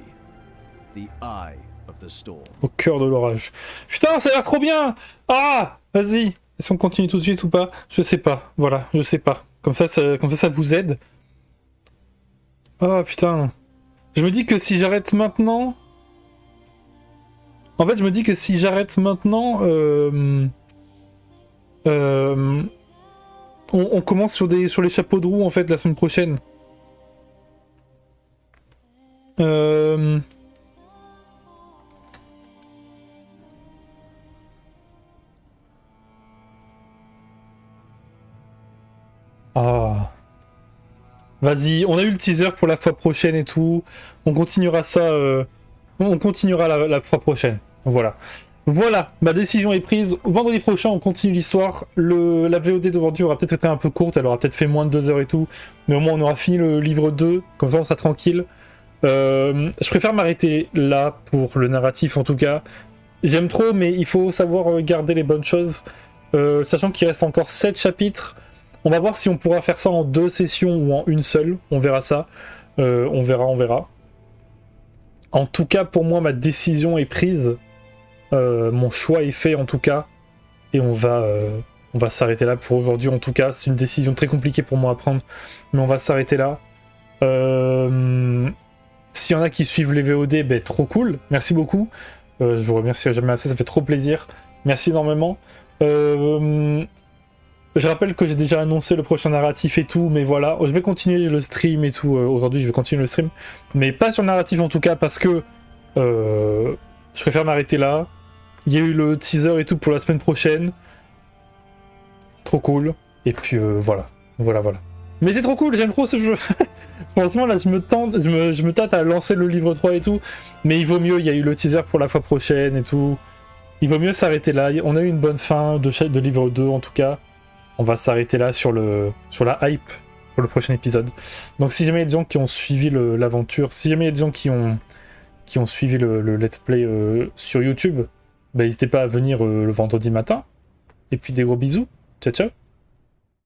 The Eye of the Storm. Au cœur de l'orage. Putain, ça a l'air trop bien. Ah, vas-y. Est-ce qu'on continue tout de suite ou pas? Je sais pas. Voilà, je sais pas. Comme ça vous aide. Oh putain. Je me dis que si j'arrête maintenant... En fait, je me dis que si j'arrête maintenant... On commence sur les chapeaux de roue en fait la semaine prochaine. Ah. Vas-y, on a eu le teaser pour la fois prochaine et tout. On continuera ça. On continuera la fois prochaine. Voilà. Voilà, ma décision est prise. Vendredi prochain, on continue l'histoire. La VOD d'aujourd'hui aura peut-être été un peu courte, elle aura peut-être fait moins de 2 heures et tout. Mais au moins, on aura fini le livre 2, comme ça on sera tranquille. Je préfère m'arrêter là pour le narratif en tout cas. J'aime trop, mais il faut savoir garder les bonnes choses. Sachant qu'il reste encore 7 chapitres. On va voir si on pourra faire ça en 2 sessions ou en une seule. On verra ça. On verra. En tout cas, pour moi, ma décision est prise. Mon choix est fait en tout cas. Et on va s'arrêter là pour aujourd'hui. En tout cas, c'est une décision très compliquée pour moi à prendre. Mais on va s'arrêter là. S'il y en a qui suivent les VOD, ben, trop cool. Merci beaucoup. Je vous remercie jamais assez. Ça fait trop plaisir. Merci énormément. Je rappelle que j'ai déjà annoncé le prochain narratif et tout, mais voilà, je vais continuer le stream et tout, aujourd'hui je vais continuer le stream, mais pas sur le narratif en tout cas, parce que je préfère m'arrêter là. Il y a eu le teaser et tout pour la semaine prochaine, trop cool, et puis voilà. Mais c'est trop cool, j'aime trop ce jeu. Franchement là je me tâte à lancer le livre 3 et tout, mais il vaut mieux, il y a eu le teaser pour la fois prochaine et tout, il vaut mieux s'arrêter là. On a eu une bonne fin de livre 2 en tout cas. On va s'arrêter là sur la hype pour le prochain épisode. Donc si jamais il y a des gens qui ont suivi l'aventure, si jamais il y a des gens qui ont suivi le let's play sur YouTube, bah, n'hésitez pas à venir le vendredi matin. Et puis des gros bisous. Ciao ciao.